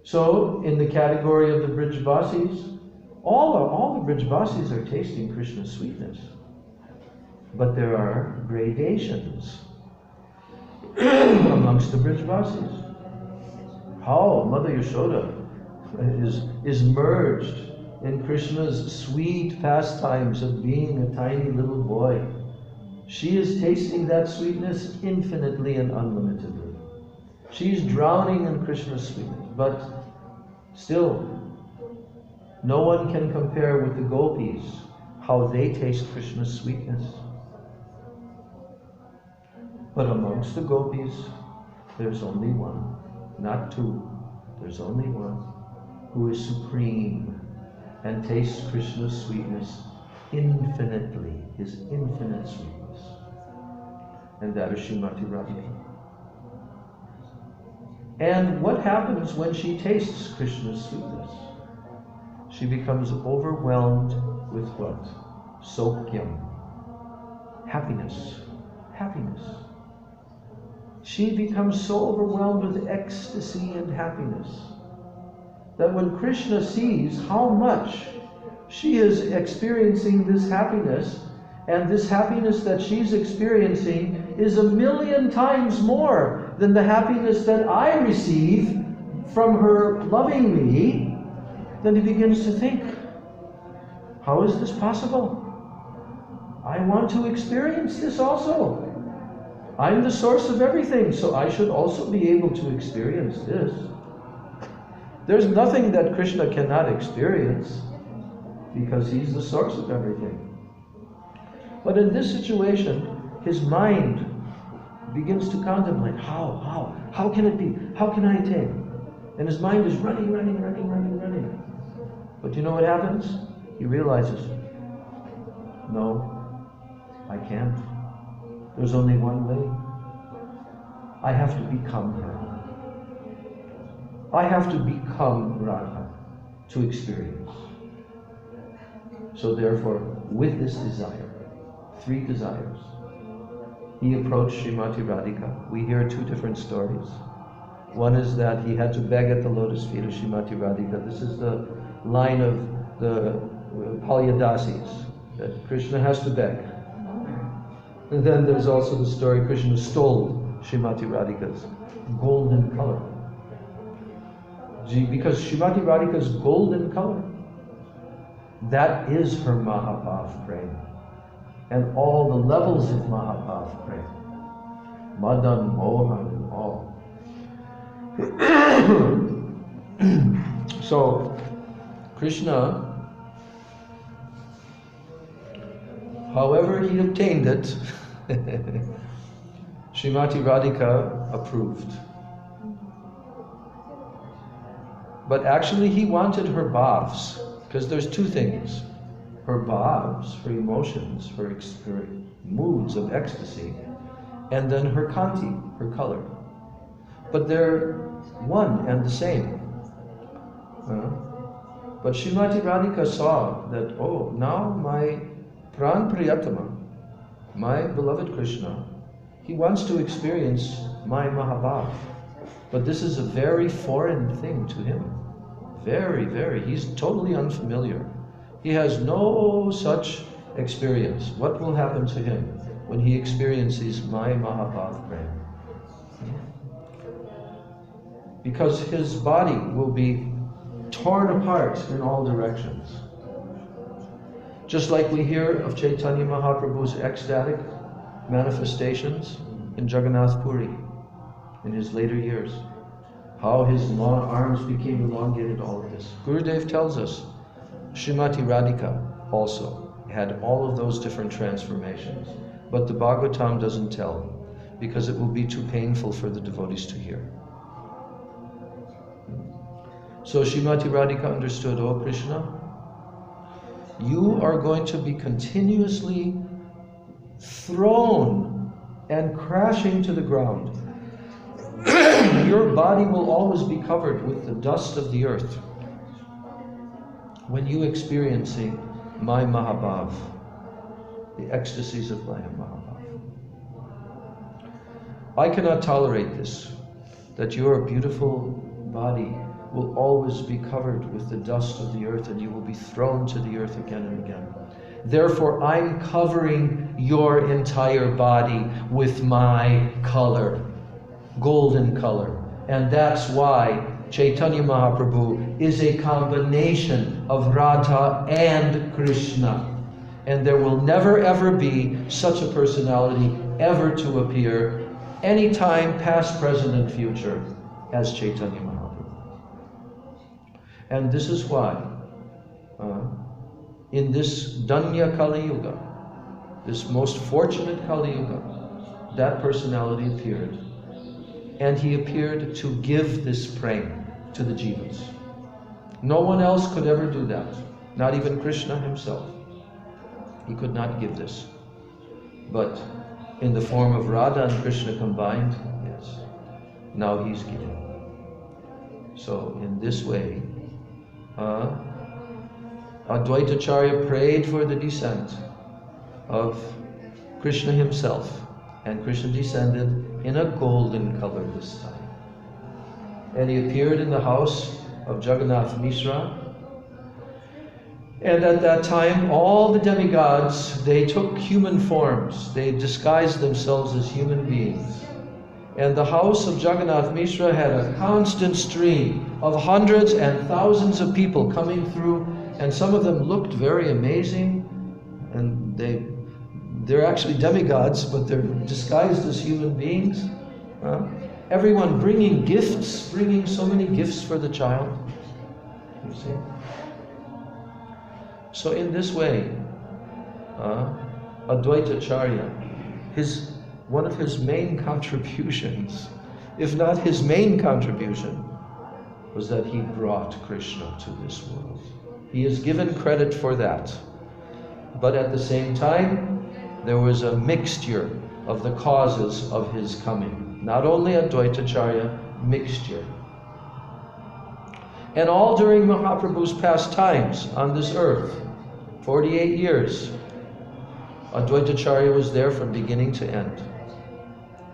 So, in the category of the Brijvasis, all the Brijvasis are tasting Krishna's sweetness. But there are gradations amongst the Brijvasis. How Mother Yashoda is merged in Krishna's sweet pastimes of being a tiny little boy. She is tasting that sweetness infinitely and unlimitedly. She's drowning in Krishna's sweetness, but still, no one can compare with the gopis how they taste Krishna's sweetness. But amongst the gopis, there's only one, not two. There's only one who is supreme and tastes Krishna's sweetness infinitely, his infinite sweetness. And that is Srimati Radhika. And what happens when she tastes Krishna's sweetness? She becomes overwhelmed with what? Sokyam. Happiness. Happiness. She becomes so overwhelmed with ecstasy and happiness that when Krishna sees how much she is experiencing this happiness, and this happiness that she's experiencing is 1,000,000 times more than the happiness that I receive from her loving me, then he begins to think, how is this possible? I want to experience this also. I'm the source of everything, so I should also be able to experience this. There's nothing that Krishna cannot experience because he's the source of everything. But in this situation, his mind begins to contemplate, how can it be? How can I attain? And his mind is running. But you know what happens? He realizes, no, I can't. There's only one way. I have to become her. I have to become Radha to experience. So therefore, with this desire, 3 desires, he approached Srimati Radhika. We hear 2 different stories. One is that he had to beg at the lotus feet of Srimati Radhika. This is the line of the Palyadasis, that Krishna has to beg. And then there's also the story Krishna stole Srimati Radhika's golden color. Because Srimati Radhika's golden color, that is her Mahabhav prema. And all the levels of Mahabhav prema. Madan, Mohan, and all. So, Krishna, however he obtained it, Srimati Radhika approved. But actually he wanted her bhavs, because there's 2 things. Her bhavs, her emotions, her moods of ecstasy, and then her kanti, her color. But they're one and the same. But Srimati Radhika saw that, oh, now my Pran Priyatama, my beloved Krishna, he wants to experience my Mahabhav. But this is a very foreign thing to him. Very, very. He's totally unfamiliar. He has no such experience. What will happen to him when he experiences my Mahabhav Prem? Because his body will be torn apart in all directions. Just like we hear of Chaitanya Mahaprabhu's ecstatic manifestations in Jagannath Puri in his later years. How his long arms became elongated, all of this. Gurudev tells us, Srimati Radhika also had all of those different transformations. But the Bhagavatam doesn't tell, because it will be too painful for the devotees to hear. So Srimati Radhika understood, oh Krishna, you are going to be continuously thrown and crashing to the ground. Your body will always be covered with the dust of the earth when you experiencing my Mahabhav, the ecstasies of my Mahabhav. I cannot tolerate this, that your beautiful body will always be covered with the dust of the earth and you will be thrown to the earth again and again. Therefore, I'm covering your entire body with my color, golden color. And that's why Chaitanya Mahaprabhu is a combination of Radha and Krishna. And there will never ever be such a personality ever to appear anytime past, present, and future as Chaitanya Mahaprabhu. And this is why in this Danya Kali Yuga, this most fortunate Kali Yuga, that personality appeared. And he appeared to give this prem to the jivas. No one else could ever do that. Not even Krishna himself. He could not give this. But in the form of Radha and Krishna combined, yes, now he's giving. So in this way, Advaita Ācārya prayed for the descent of Krishna himself. And Krishna descended in a golden color this time. And he appeared in the house of Jagannath Mishra. And at that time, all the demigods, they took human forms. They disguised themselves as human beings. And the house of Jagannath Mishra had a constant stream of hundreds and thousands of people coming through. And some of them looked very amazing. And they're actually demigods, but they're disguised as human beings. Everyone bringing gifts, bringing so many gifts for the child. You see? So in this way, Advaita Ācārya, one of his main contributions, if not his main contribution, was that he brought Krishna to this world. He is given credit for that. But at the same time, there was a mixture of the causes of his coming. Not only Advaita Ācārya, mixture. And all during Mahaprabhu's pastimes on this earth, 48 years, Advaita Ācārya was there from beginning to end.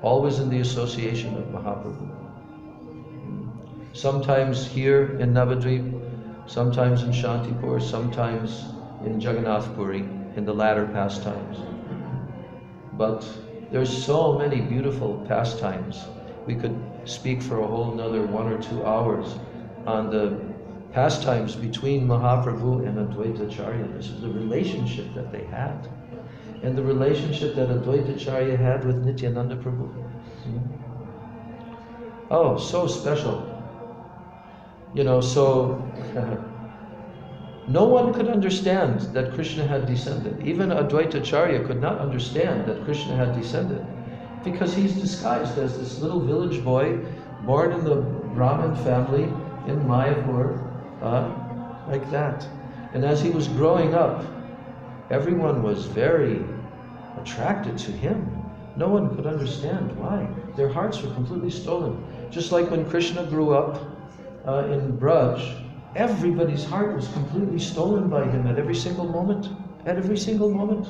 Always in the association of Mahaprabhu. Sometimes here in Navadvip, sometimes in Shantipur, sometimes in Jagannath Puri, in the latter pastimes. But there's so many beautiful pastimes. We could speak for a whole another 1 or 2 hours on the pastimes between Mahaprabhu and Advaita Ācārya. This is the relationship that they had. And the relationship that Advaita Ācārya had with Nityananda Prabhu. Oh, so special. You know, so no one could understand that Krishna had descended. Even Advaita Ācārya could not understand that Krishna had descended, because he's disguised as this little village boy born in the Brahmin family in Mayapur, like that. And as he was growing up, everyone was very attracted to him. No one could understand why. Their hearts were completely stolen. Just like when Krishna grew up in Braj, everybody's heart was completely stolen by him at every single moment. At every single moment.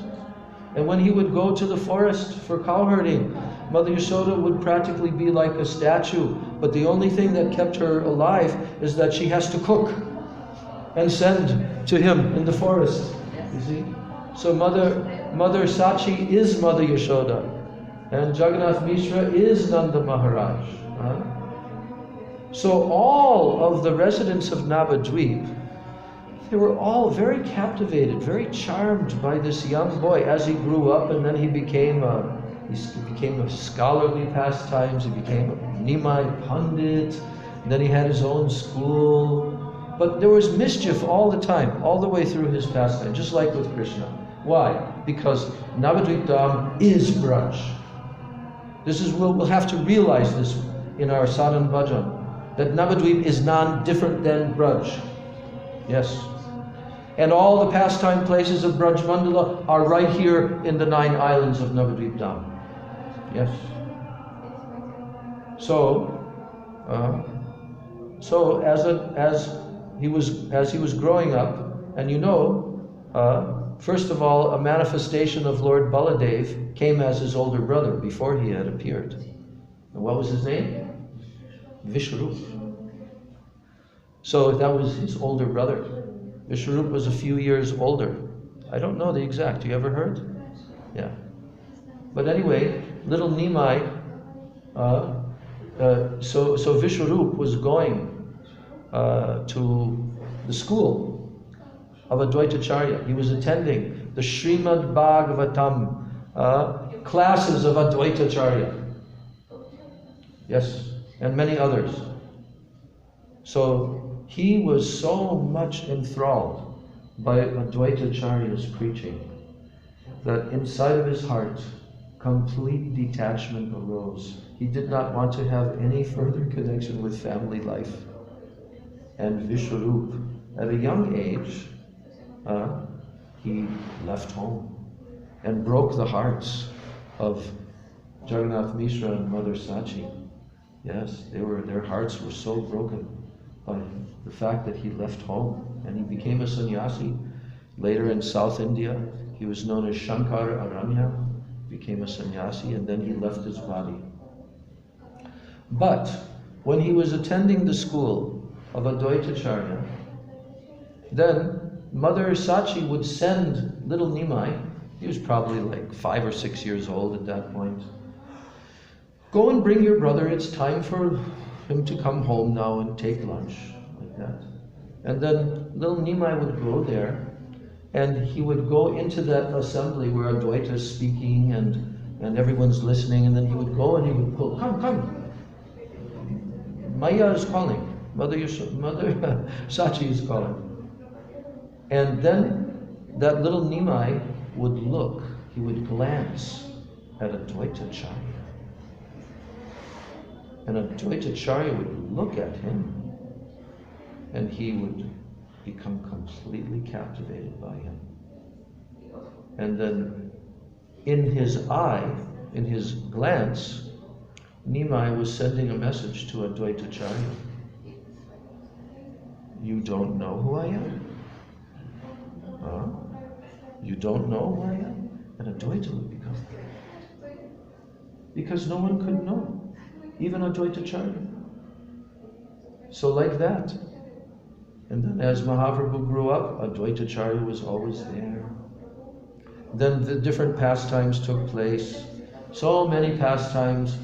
And when he would go to the forest for cow herding, Mother Yashoda would practically be like a statue. But the only thing that kept her alive is that she has to cook and send to him in the forest. You see? So Mother Sachi is Mother Yashoda. And Jagannath Mishra is Nanda Maharaj. So all of the residents of Navadvip, they were all very captivated, very charmed by this young boy as he grew up, and then he became a scholarly pastimes, he became a Nimai Pandit, then he had his own school. But there was mischief all the time, all the way through his pastime, just like with Krishna. Why? Because Navadvip Dham is Braj. We'll have to realize this in our sadhan bhajan, that Navadvip is different than Braj. Yes. And all the pastime places of Braj Mandala are right here in the 9 islands of Navadvip Dham. Yes. So as he was growing up, and first of all, a manifestation of Lord Baladev came as his older brother before he had appeared. And what was his name? Vishwarup. So that was his older brother. Vishwarup was a few years older. I don't know the exact. You ever heard? Yeah. But anyway, little Nimai, so Vishwarup was going to the school of Advaita Ācārya. He was attending the Srimad Bhagavatam classes of Advaita Ācārya. Yes, and many others. So he was so much enthralled by Advaita Ācārya's preaching that inside of his heart, complete detachment arose. He did not want to have any further connection with family life. And Vishwarup, at a young age, he left home and broke the hearts of Jagannath Mishra and Mother Sachi. Yes, their hearts were so broken by the fact that he left home, and he became a sannyasi. Later in South India, he was known as Shankara Aranya, became a sannyasi, and then he left his body. But when he was attending the school of Advaita Ācārya, then Mother Sachi would send little Nimai, he was probably like 5 or 6 years old at that point, go and bring your brother, it's time for him to come home now and take lunch, like that. And then little Nimai would go there, and he would go into that assembly where Advaita is speaking and everyone's listening, and then he would go and he would pull, come. Maya is calling, Mother Sachi is calling. And then that little Nimai would look, he would glance at Advaita Ācārya. And Advaita Ācārya would look at him, and he would become completely captivated by him. And then in his eye, in his glance, Nimai was sending a message to Advaita Ācārya. You don't know who I am? Huh? You don't know who I am? And Advaita would become. Because no one could know. Even Advaita Ācārya. So like that. And then as Mahaprabhu grew up, Advaita Ācārya was always there. Then the different pastimes took place. So many pastimes.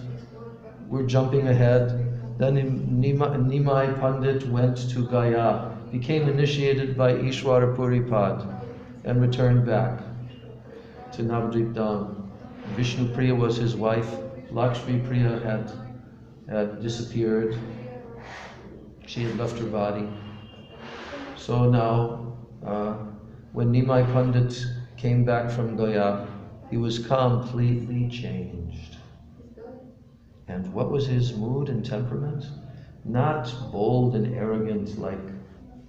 We're jumping ahead. Then Nimai Pandit went to Gaya, became initiated by Ishwara Puripad, and returned back to Navadvip Dham. Vishnu Priya was his wife. Lakshmi Priya had disappeared. She had left her body. So now, when Nimai Pandit came back from Gaya, he was completely changed. And what was his mood and temperament? Not bold and arrogant like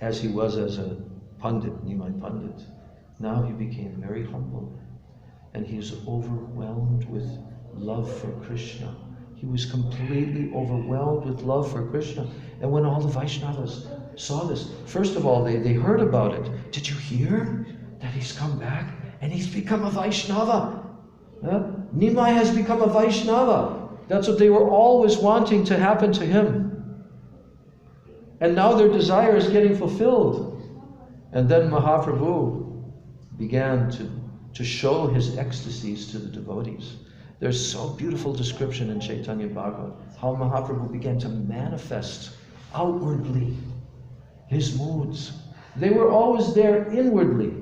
as he was as a Pandit, Nimai Pandit. Now he became very humble. And he's overwhelmed with love for Krishna. He was completely overwhelmed with love for Krishna. And when all the Vaishnavas saw this. First of all, they heard about it. Did you hear that he's come back and he's become a Vaishnava? Nimai has become a Vaishnava. That's what they were always wanting to happen to him. And now their desire is getting fulfilled. And then Mahaprabhu began to show his ecstasies to the devotees. There's so beautiful description in Chaitanya Bhagavat, how Mahaprabhu began to manifest outwardly his moods. They were always there inwardly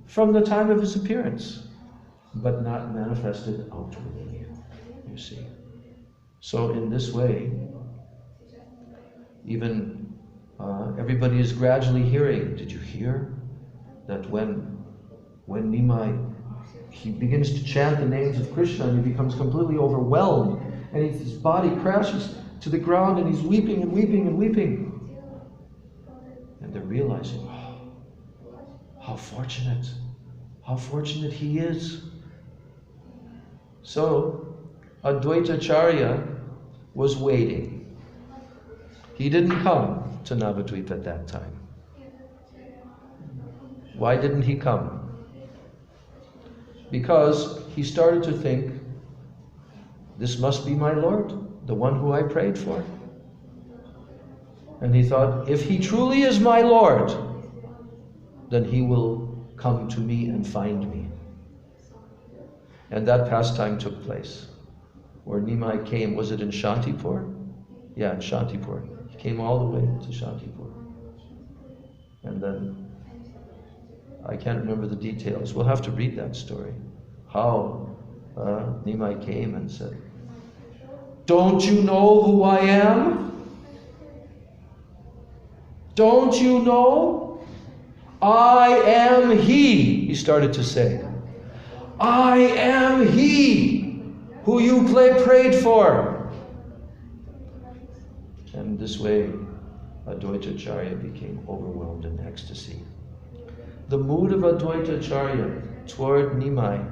from the time of his appearance, but not manifested outwardly, you see. So in this way, even everybody is gradually hearing. Did you hear that when Nimai, he begins to chant the names of Krishna and he becomes completely overwhelmed and his body crashes to the ground and he's weeping and weeping and weeping. And they're realizing, oh, how fortunate he is. So Advaita Ācārya was waiting. He didn't come to Navadvip at that time. Why didn't he come? Because he started to think, this must be my Lord, the one who I prayed for. And he thought, if he truly is my Lord, then he will come to me and find me. And that pastime took place, where Nimai came. Was it in Shantipur? Yeah, in Shantipur. He came all the way to Shantipur. And then, I can't remember the details. We'll have to read that story. How Nimai came and said, don't you know who I am? Don't you know? I am he, he started to say. I am he who you prayed for. And this way, Advaita Ācārya became overwhelmed in ecstasy. The mood of Advaita Ācārya toward Nimai,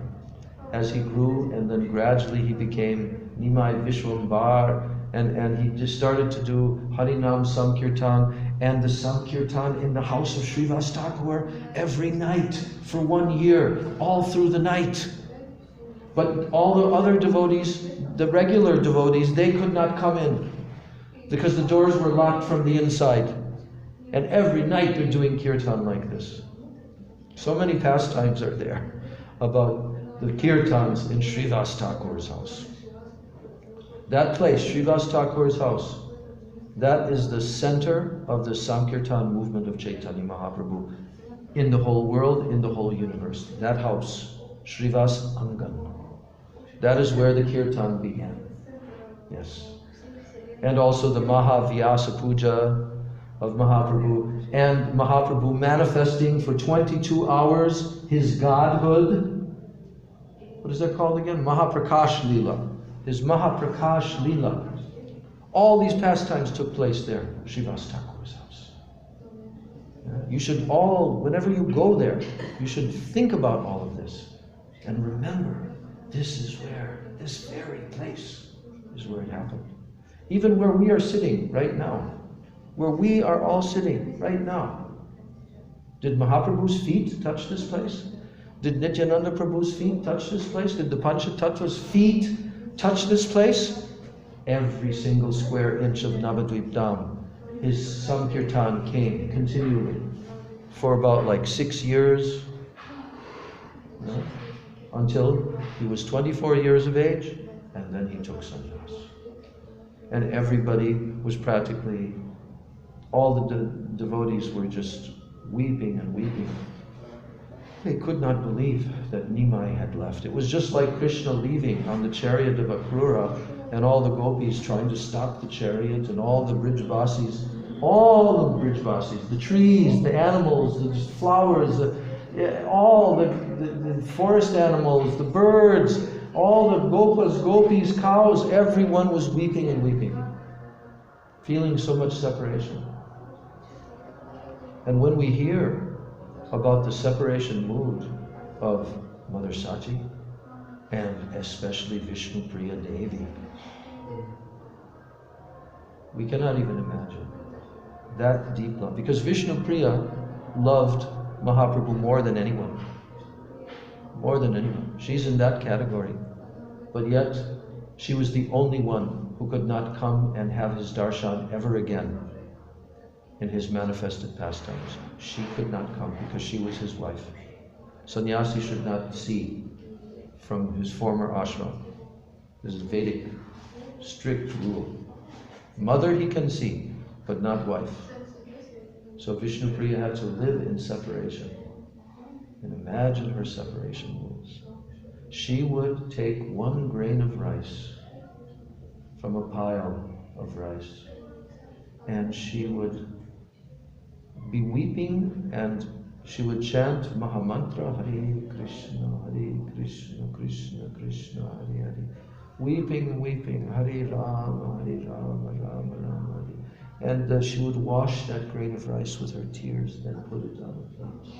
as he grew, and then gradually he became Nimai Vishwambar, and he just started to do Harinam Sankirtan, and the Sankirtan in the house of Srivas Thakur every night for 1 year, all through the night. But all the other devotees, the regular devotees, they could not come in because the doors were locked from the inside. And every night they're doing kirtan like this. So many pastimes are there about the kirtans in Srivas Thakur's house. That place, Srivas Thakur's house, that is the center of the Sankirtan movement of Chaitanya Mahaprabhu in the whole world, in the whole universe. That house, Srivas Angan. That is where the kirtan began. Yes. And also the Mahavyasa Puja of Mahaprabhu, and Mahaprabhu manifesting for 22 hours his godhood. What is that called again? Mahaprakash Leela. His Mahaprakash Leela. All these pastimes took place there, Srivas Thakur's house. You should all, whenever you go there, you should think about all of this and remember, this is where, this very place is where it happened. Even where we are sitting right now, where we are all sitting right now. Did Mahaprabhu's feet touch this place? Did Nityananda Prabhu's feet touch this place? Did the Panchatattva's feet touch this place? Every single square inch of Navadvip Dham, his Sankirtan came continually for about like 6 years, until he was 24 years of age, and then he took sannyas. And everybody was practically, all the devotees were just weeping and weeping. They could not believe that Nimai had left. It was just like Krishna leaving on the chariot of Akrura, and all the gopis trying to stop the chariot, and all the Brijvasis, the trees, the animals, the flowers, all the forest animals, the birds, all the gopas, gopis, cows, everyone was weeping and weeping, feeling so much separation. And when we hear about the separation mood of Mother Sati, and especially Vishnu Priya Devi, we cannot even imagine. That deep love. Because Vishnu Priya loved Mahaprabhu more than anyone. More than anyone. She's in that category. But yet, she was the only one who could not come and have his darshan ever again in his manifested pastimes. She could not come because she was his wife. Sannyasi should not see from his former ashram. This is Vedic, strict rule. Mother he can see, but not wife. So Vishnu Priya had to live in separation. And imagine her separation rules. She would take 1 grain of rice from a pile of rice, and she would be weeping, and she would chant Mahamantra, Hare Krishna, Krishna Krishna, Hare Hare. Weeping, weeping, Hare Rama, Rama Rama. And she would wash that grain of rice with her tears, then put it on the plate.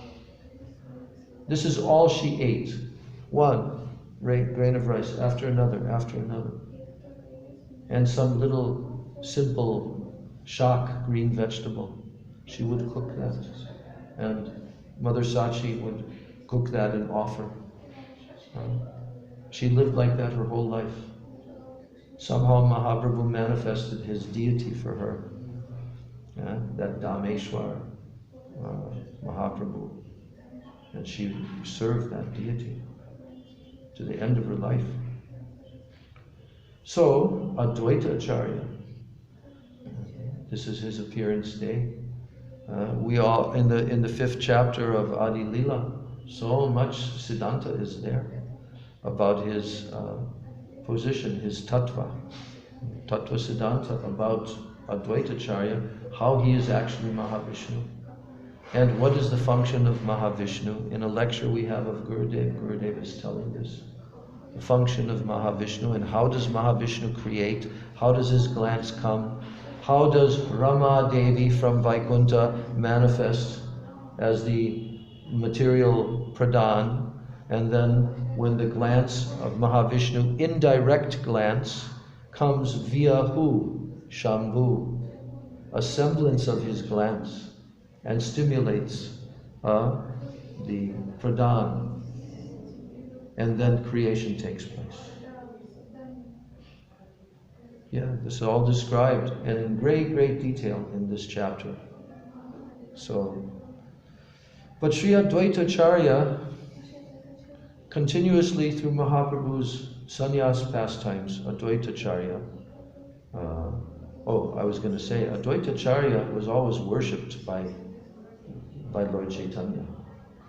This is all she ate. 1 grain of rice after another, and some little simple shak, green vegetable. She would cook that, and Mother Sachi would cook that and offer. She lived like that her whole life. Somehow Mahaprabhu manifested his deity for her. That Dhameshwar Mahaprabhu. And she served that deity to the end of her life. So, Advaita Ācārya, this is his appearance day. We all, in the 5th chapter of Adi Lila, so much Siddhanta is there about his position, his tattva Siddhanta about Advaita Ācārya, how he is actually Mahavishnu. And what is the function of Mahavishnu? In a lecture we have of Gurudev is telling this. The function of Mahavishnu, and how does Mahavishnu create? How does his glance come? How does Rama Devi from Vaikuntha manifest as the material pradhan? And then when the glance of Mahavishnu, indirect glance, comes via who? Shambhu, a semblance of his glance, and stimulates the pradhan, and then creation takes place. Yeah, this is all described and in great, great detail in this chapter. So, but Sri Advaita Ācārya continuously through Mahaprabhu's sannyas pastimes, Advaita Ācārya, Advaita Ācārya was always worshipped by Lord Chaitanya.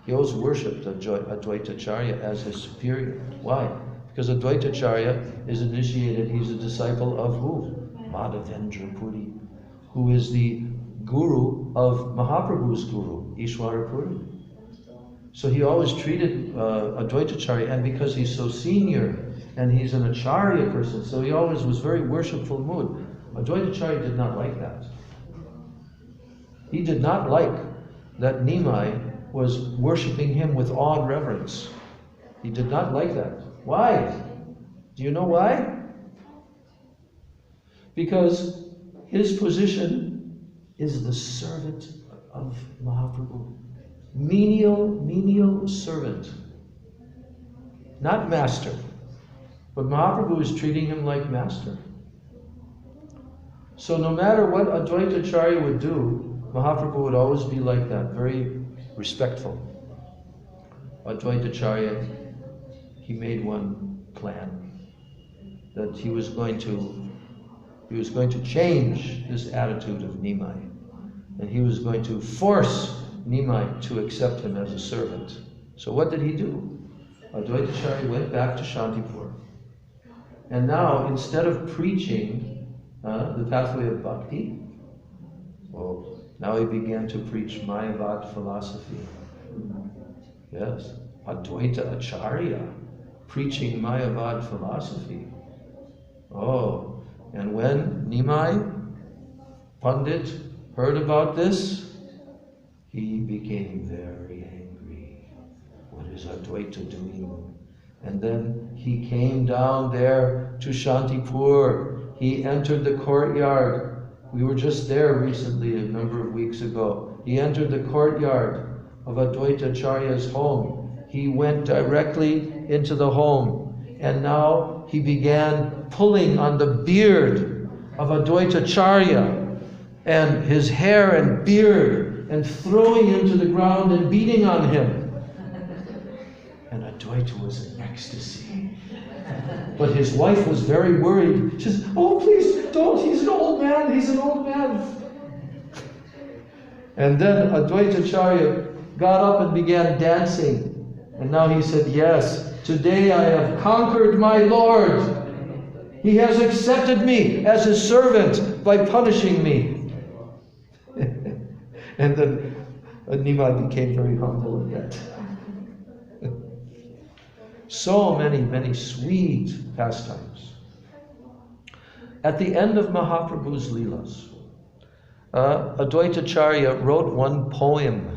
He always worshipped Advaita Ācārya as his superior. Why? Because Advaita Ācārya is initiated, he's a disciple of who? Madhavendra Puri, who is the guru of Mahaprabhu's guru, Ishwara Puri. So he always treated Advaita Ācārya, and because he's so senior, and he's an Ācārya person, so he always was very worshipful mood. Advaita Ācārya did not like that. He did not like that Nimai was worshipping him with awe and reverence. He did not like that. Why? Do you know why? Because his position is the servant of Mahaprabhu. Menial servant. Not master. But Mahaprabhu is treating him like master. So no matter what Advaita Ācārya would do, Mahaprabhu would always be like that, very respectful. Advaita Ācārya, he made one plan, that he was going to change this attitude of Nimai, and he was going to force Nimai to accept him as a servant. So what did he do? Advaita Ācārya went back to Shantipur, and now instead of preaching the pathway of bhakti, now he began to preach Mayavad philosophy. Yes, Advaita Ācārya, preaching Mayavad philosophy. Oh, and when Nimai Pandit heard about this, he became very angry. What is Advaita doing? And then he came down there to Shantipur. He entered the courtyard We were just there recently, a number of weeks ago. He entered the courtyard of Advaita Ācārya's home. He went directly into the home, and now he began pulling on the beard of Advaita Ācārya and his hair and beard, and throwing him to the ground and beating on him. And Advaita was in ecstasy. But his wife was very worried. She says, "Oh, please don't, he's an old man, he's an old man." And then Advaita Ācārya got up and began dancing. And now he said, "Yes, today I have conquered my Lord. He has accepted me as his servant by punishing me." And then Nimai became very humble at that. So many sweet pastimes. At the end of Mahaprabhu's Leelas, Advaita Ācārya wrote one poem.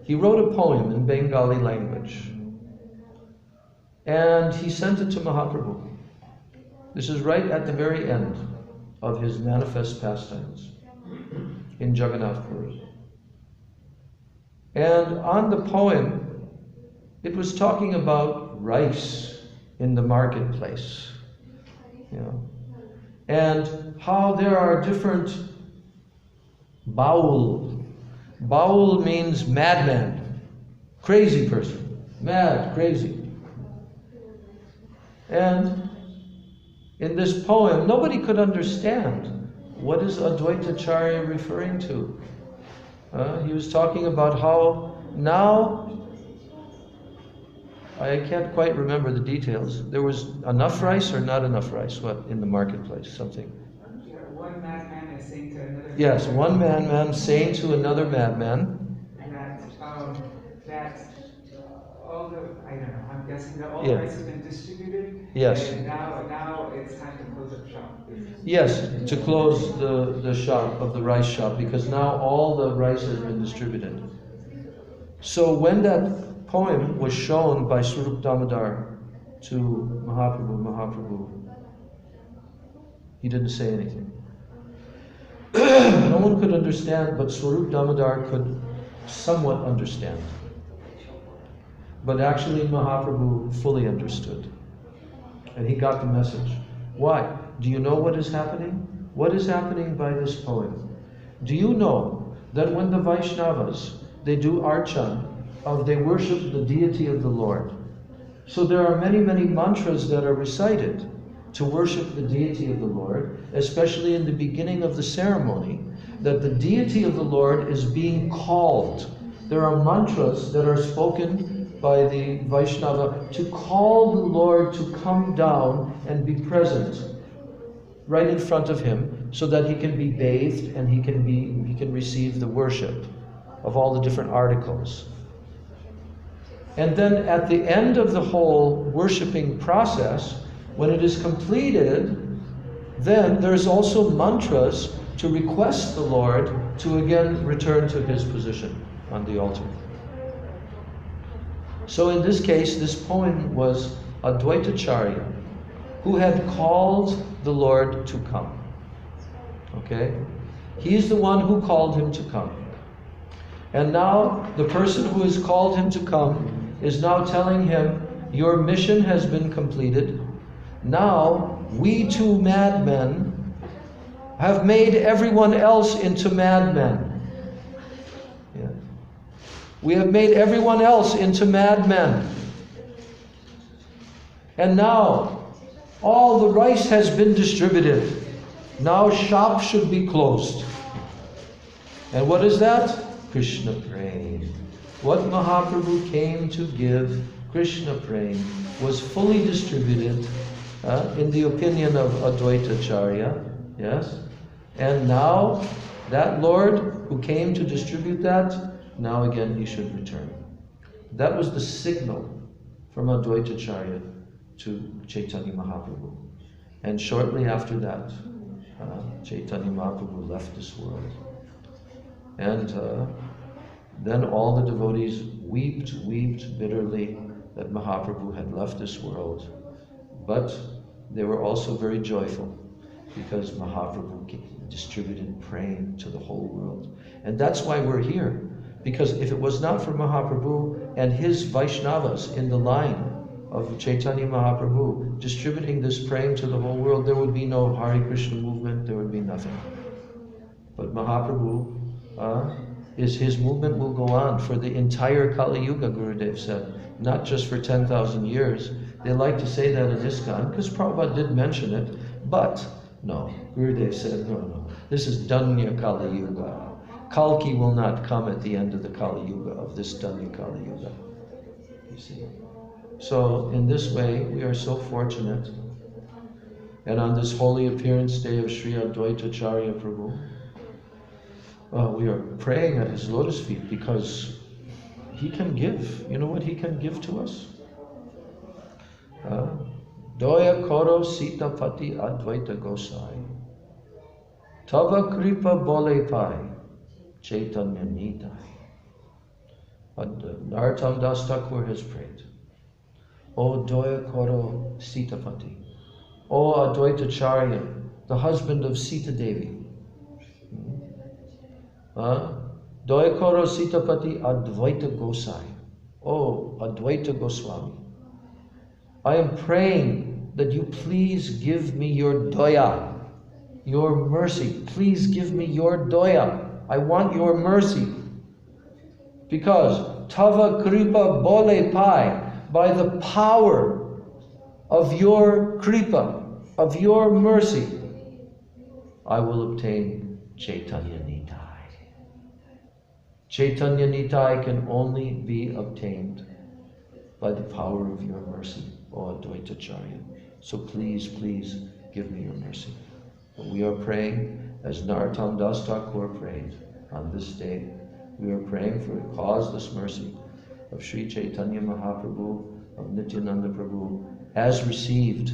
He wrote a poem in Bengali language, and he sent it to Mahaprabhu. This is right at the very end of his manifest pastimes in Jagannath Puri. And on the poem, it was talking about rice in the marketplace, you know, and how there are different baul. Baul means madman, crazy person, mad, crazy. And in this poem, nobody could understand what is Advaita Ācārya referring to. He was talking about how now, I can't quite remember the details. There was enough rice or not enough rice? What, in the marketplace? Something. One madman is saying to another. Yes, one madman saying to another madman. That all the, I don't know, I'm guessing that all Yeah. the rice has been distributed. Yes. And now it's time to close up shop. Yes, to close the shop of the rice shop, because now all the rice has been distributed. So when that poem was shown by Swarup Damodar to Mahaprabhu, he didn't say anything. No one could understand, but Swarup Damodar could somewhat understand. But actually Mahaprabhu fully understood. And he got the message. Why? Do you know what is happening? What is happening by this poem? Do you know that when the Vaishnavas, they do archan, they worship the deity of the Lord. So there are many mantras that are recited to worship the deity of the Lord, especially in the beginning of the ceremony, that the deity of the Lord is being called. There are mantras that are spoken by the Vaishnava to call the Lord to come down and be present right in front of him, so that he can be bathed and he can receive the worship of all the different articles. And then at the end of the whole worshiping process, when it is completed, then there's also mantras to request the Lord to again return to his position on the altar. So in this case, this poem was Advaita Ācārya, who had called the Lord to come. Okay? He's the one who called him to come. And now the person who has called him to come is now telling him, your mission has been completed. Now we two madmen have made everyone else into madmen. Yeah. We have made everyone else into madmen. And now all the rice has been distributed. Now shop should be closed. And what is that? Krishna Prem. What Mahaprabhu came to give, Krishna Prem, was fully distributed in the opinion of Advaita Ācārya. Yes? And now that Lord who came to distribute that, now again he should return. That was the signal from Advaita Ācārya to Chaitanya Mahaprabhu. And shortly after that, Chaitanya Mahaprabhu left this world. And then all the devotees wept bitterly that Mahaprabhu had left this world. But they were also very joyful, because Mahaprabhu distributed praying to the whole world. And that's why we're here. Because if it was not for Mahaprabhu and his Vaishnavas in the line of Chaitanya Mahaprabhu distributing this praying to the whole world, there would be no Hare Krishna movement, there would be nothing. But Mahaprabhu, his movement will go on for the entire Kali Yuga, Gurudev said, not just for 10,000 years. They like to say that in ISKCON, because Prabhupada did mention it, but no, Gurudev said, no, this is Danya Kali Yuga. Kalki will not come at the end of the Kali Yuga, of this Danya Kali Yuga. You see? So, in this way, we are so fortunate. And on this holy appearance day of Sri Advaita Ācārya Prabhu, we are praying at his lotus feet because he can give. You know what he can give to us? Doya koro sita pati Advaita Gosai. Tava kripa bole pai. Chaitanya Nitai. Narottam Das Thakur has prayed. O Doya Koro Sitapati. O Advaita Ācārya, the husband of Sita Devi. Doya Koro Sitapati Advaita Gosai. O Advaita Goswami. I am praying that you please give me your doya, your mercy. Please give me your doya. I want your mercy. Because Tava Kripa Bole Pai, by the power of your Kripa, of your mercy, I will obtain Chaitanya Nitai. Chaitanya Nitai can only be obtained by the power of your mercy, O Advaita Ācārya. So please, please give me your mercy. But we are praying as Narottam Das Thakur prayed on this day. We are praying for the causeless mercy of Sri Chaitanya Mahaprabhu, of Nityananda Prabhu, as received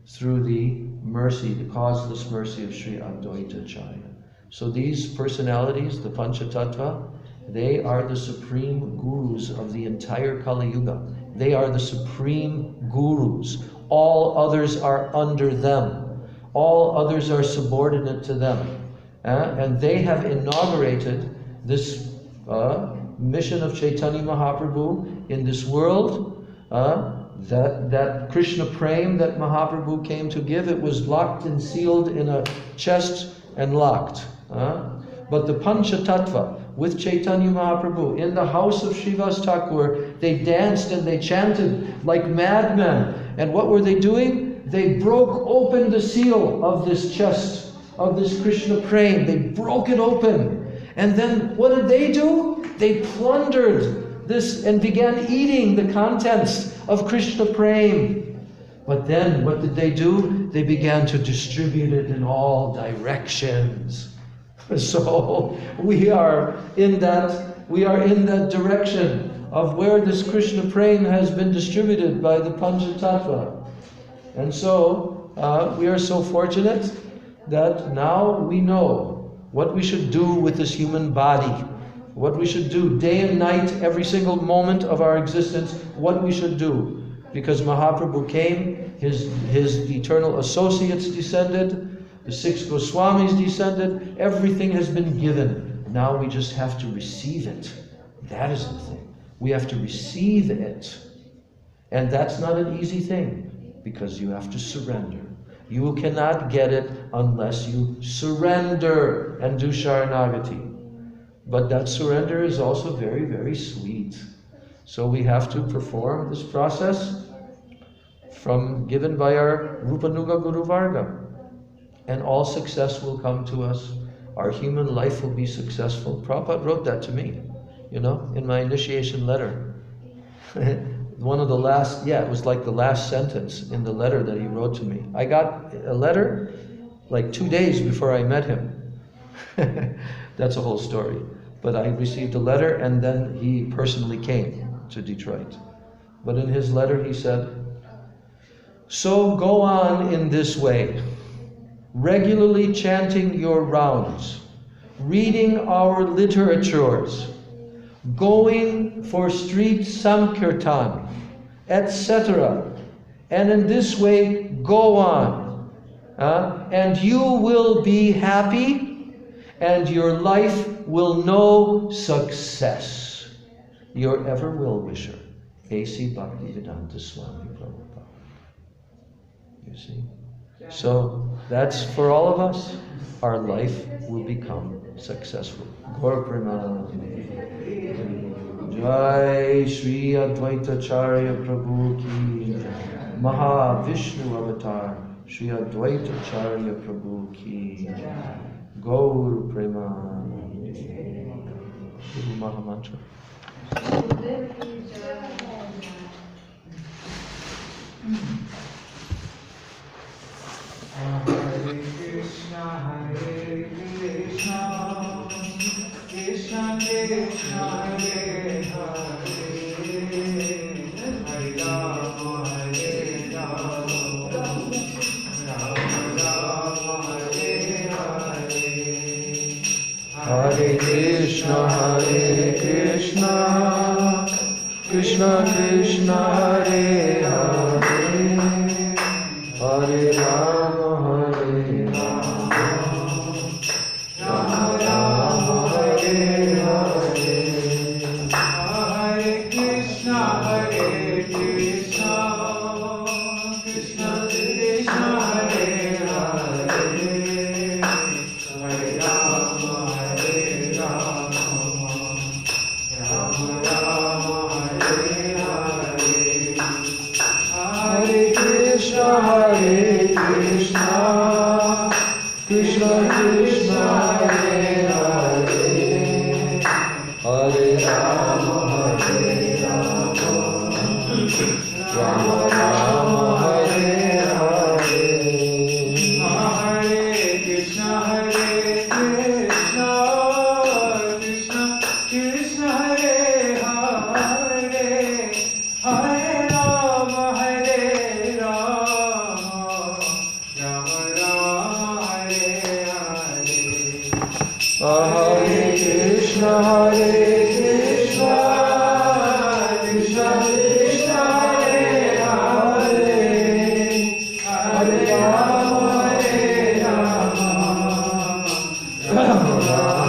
through the mercy, the causeless mercy of Sri Advaita Ācārya. So these personalities, the Panchatattva, they are the supreme gurus of the entire Kali Yuga. They are the supreme gurus. All others are under them. All others are subordinate to them. And they have inaugurated this mission of Chaitanya Mahaprabhu in this world. That Krishna Prem that Mahaprabhu came to give, it was locked and sealed in a chest and locked. But the Panchatattva with Chaitanya Mahaprabhu in the house of Srivas Thakur, they danced and they chanted like madmen. And what were they doing? They broke open the seal of this chest, of this Krishna Prem. They broke it open. And then what did they do? They plundered this and began eating the contents of Krishna Prem. But then what did they do? They began to distribute it in all directions. So we are in that direction of where this Krishna Prem has been distributed by the Panchatattva. And so we are so fortunate that now we know what we should do with this human body, what we should do day and night, every single moment of our existence, what we should do. Because Mahaprabhu came, his eternal associates descended, the 6 Goswamis descended, everything has been given. Now we just have to receive it. That is the thing. We have to receive it. And that's not an easy thing, because you have to surrender. You cannot get it unless you surrender and do Sharanagati. But that surrender is also very, very sweet. So we have to perform this process given by our Rupanuga Guru Varga. And all success will come to us. Our human life will be successful. Prabhupada wrote that to me, in my initiation letter. One of the last, it was like the last sentence in the letter that he wrote to me. I got a letter like 2 days before I met him. That's a whole story. But I received a letter and then he personally came to Detroit. But in his letter he said, "So go on in this way, regularly chanting your rounds, reading our literatures, going for street Sankirtan, etc. And in this way, go on. and you will be happy, and your life will know success. Your ever well-wisher, A.C. Bhaktivedanta Swami Prabhupada. You see? So that's for all of us. Our life will become successful. Gaur Premanandi. Jai Shri Advaita Ācārya Prabhu Ki Jai. Maha Vishnu Avatar Shri Advaita Ācārya Prabhu Ki Jai. Gaur Premanandi. Guru Maha Mantra. Hare Krishna, Krishna Krishna, Hare Hare, Hare Rama, Hare Rama, Rama Rama, Hare Hare. Hare Krishna, Krishna Krishna, Hare Hare, Hare Rama, Hare Rama, Rama Rama, Hare Hare. Hare Krishna, Krishna Krishna, Hare Hare, Hare Rama, Hare Rama, Rama Rama, Hare Hare. Hare Krishna, Krishna Krishna, Hare Hare, Hare Rama, Hare Rama, Rama Rama, Hare Hare. Hare Krishna, Krishna Krishna, Hare Hare, Hare Rama, Hare Rama, Rama Rama, Hare Hare. Hare Krishna, Krishna Krishna, Hare Hare, Hare Rama, Hare Rama, Rama Rama,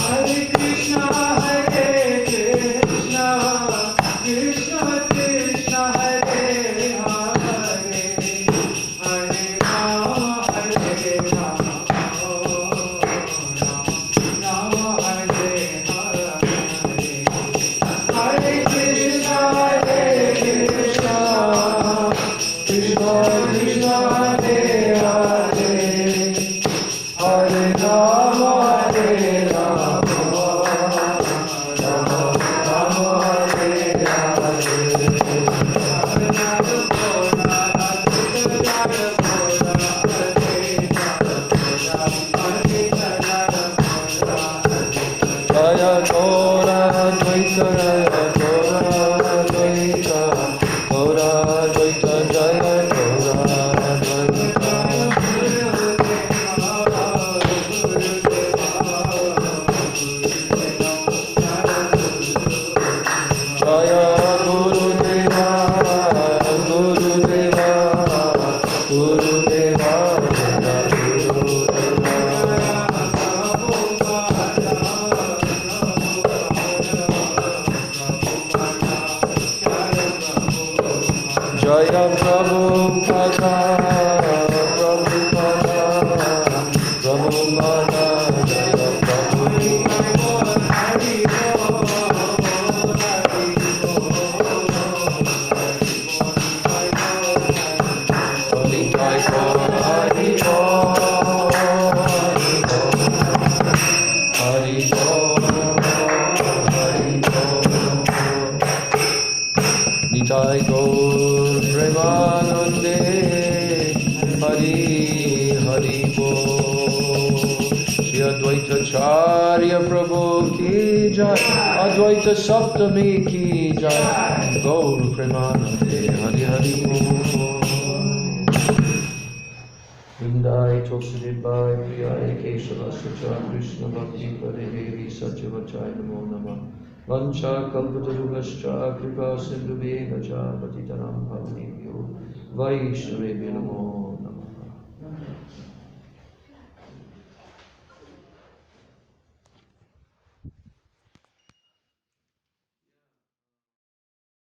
Hare Hare. Hare Krishna, Krishna Krishna, Hare Hare, Hare Rama, Hare Rama, Rama Hare Hare. Hare Krishna, Krishna Krishna, Hare Hare, Hare Rama, Hare Rama, Rama Rama, Hare Jaya Gaura Advaita, Gaura Advaita, Gaura Advaita, Jaya Gaura Advaita. Jaya Guru Deva, Guru Deva, Guru Deva, Jaya Guru Deva. Jaya Prabhupada, Prabhupada, Prabhupada, Jaya Prabhupada. Hari Jai Gaur, Hari Gaur, Hari Gaur, Hari Gaur. Nitai Gaur Premanande, Hari Hari Bol. Shri Advaita Ācārya Prabhu Ki Jai, Advaita Saptami Ki Jai, Gaur Premanande, Hari Hari Bol. Vindai Toksudit Bhai Priyai Kesava Sacha Krishna Bhakti Pade Devi Satyavachai Namo Namah. Vancha Kalpatarugascha Kripa Sindhubheva Cha Patitanam Bhavnebhyo Vaishnavebhyo namo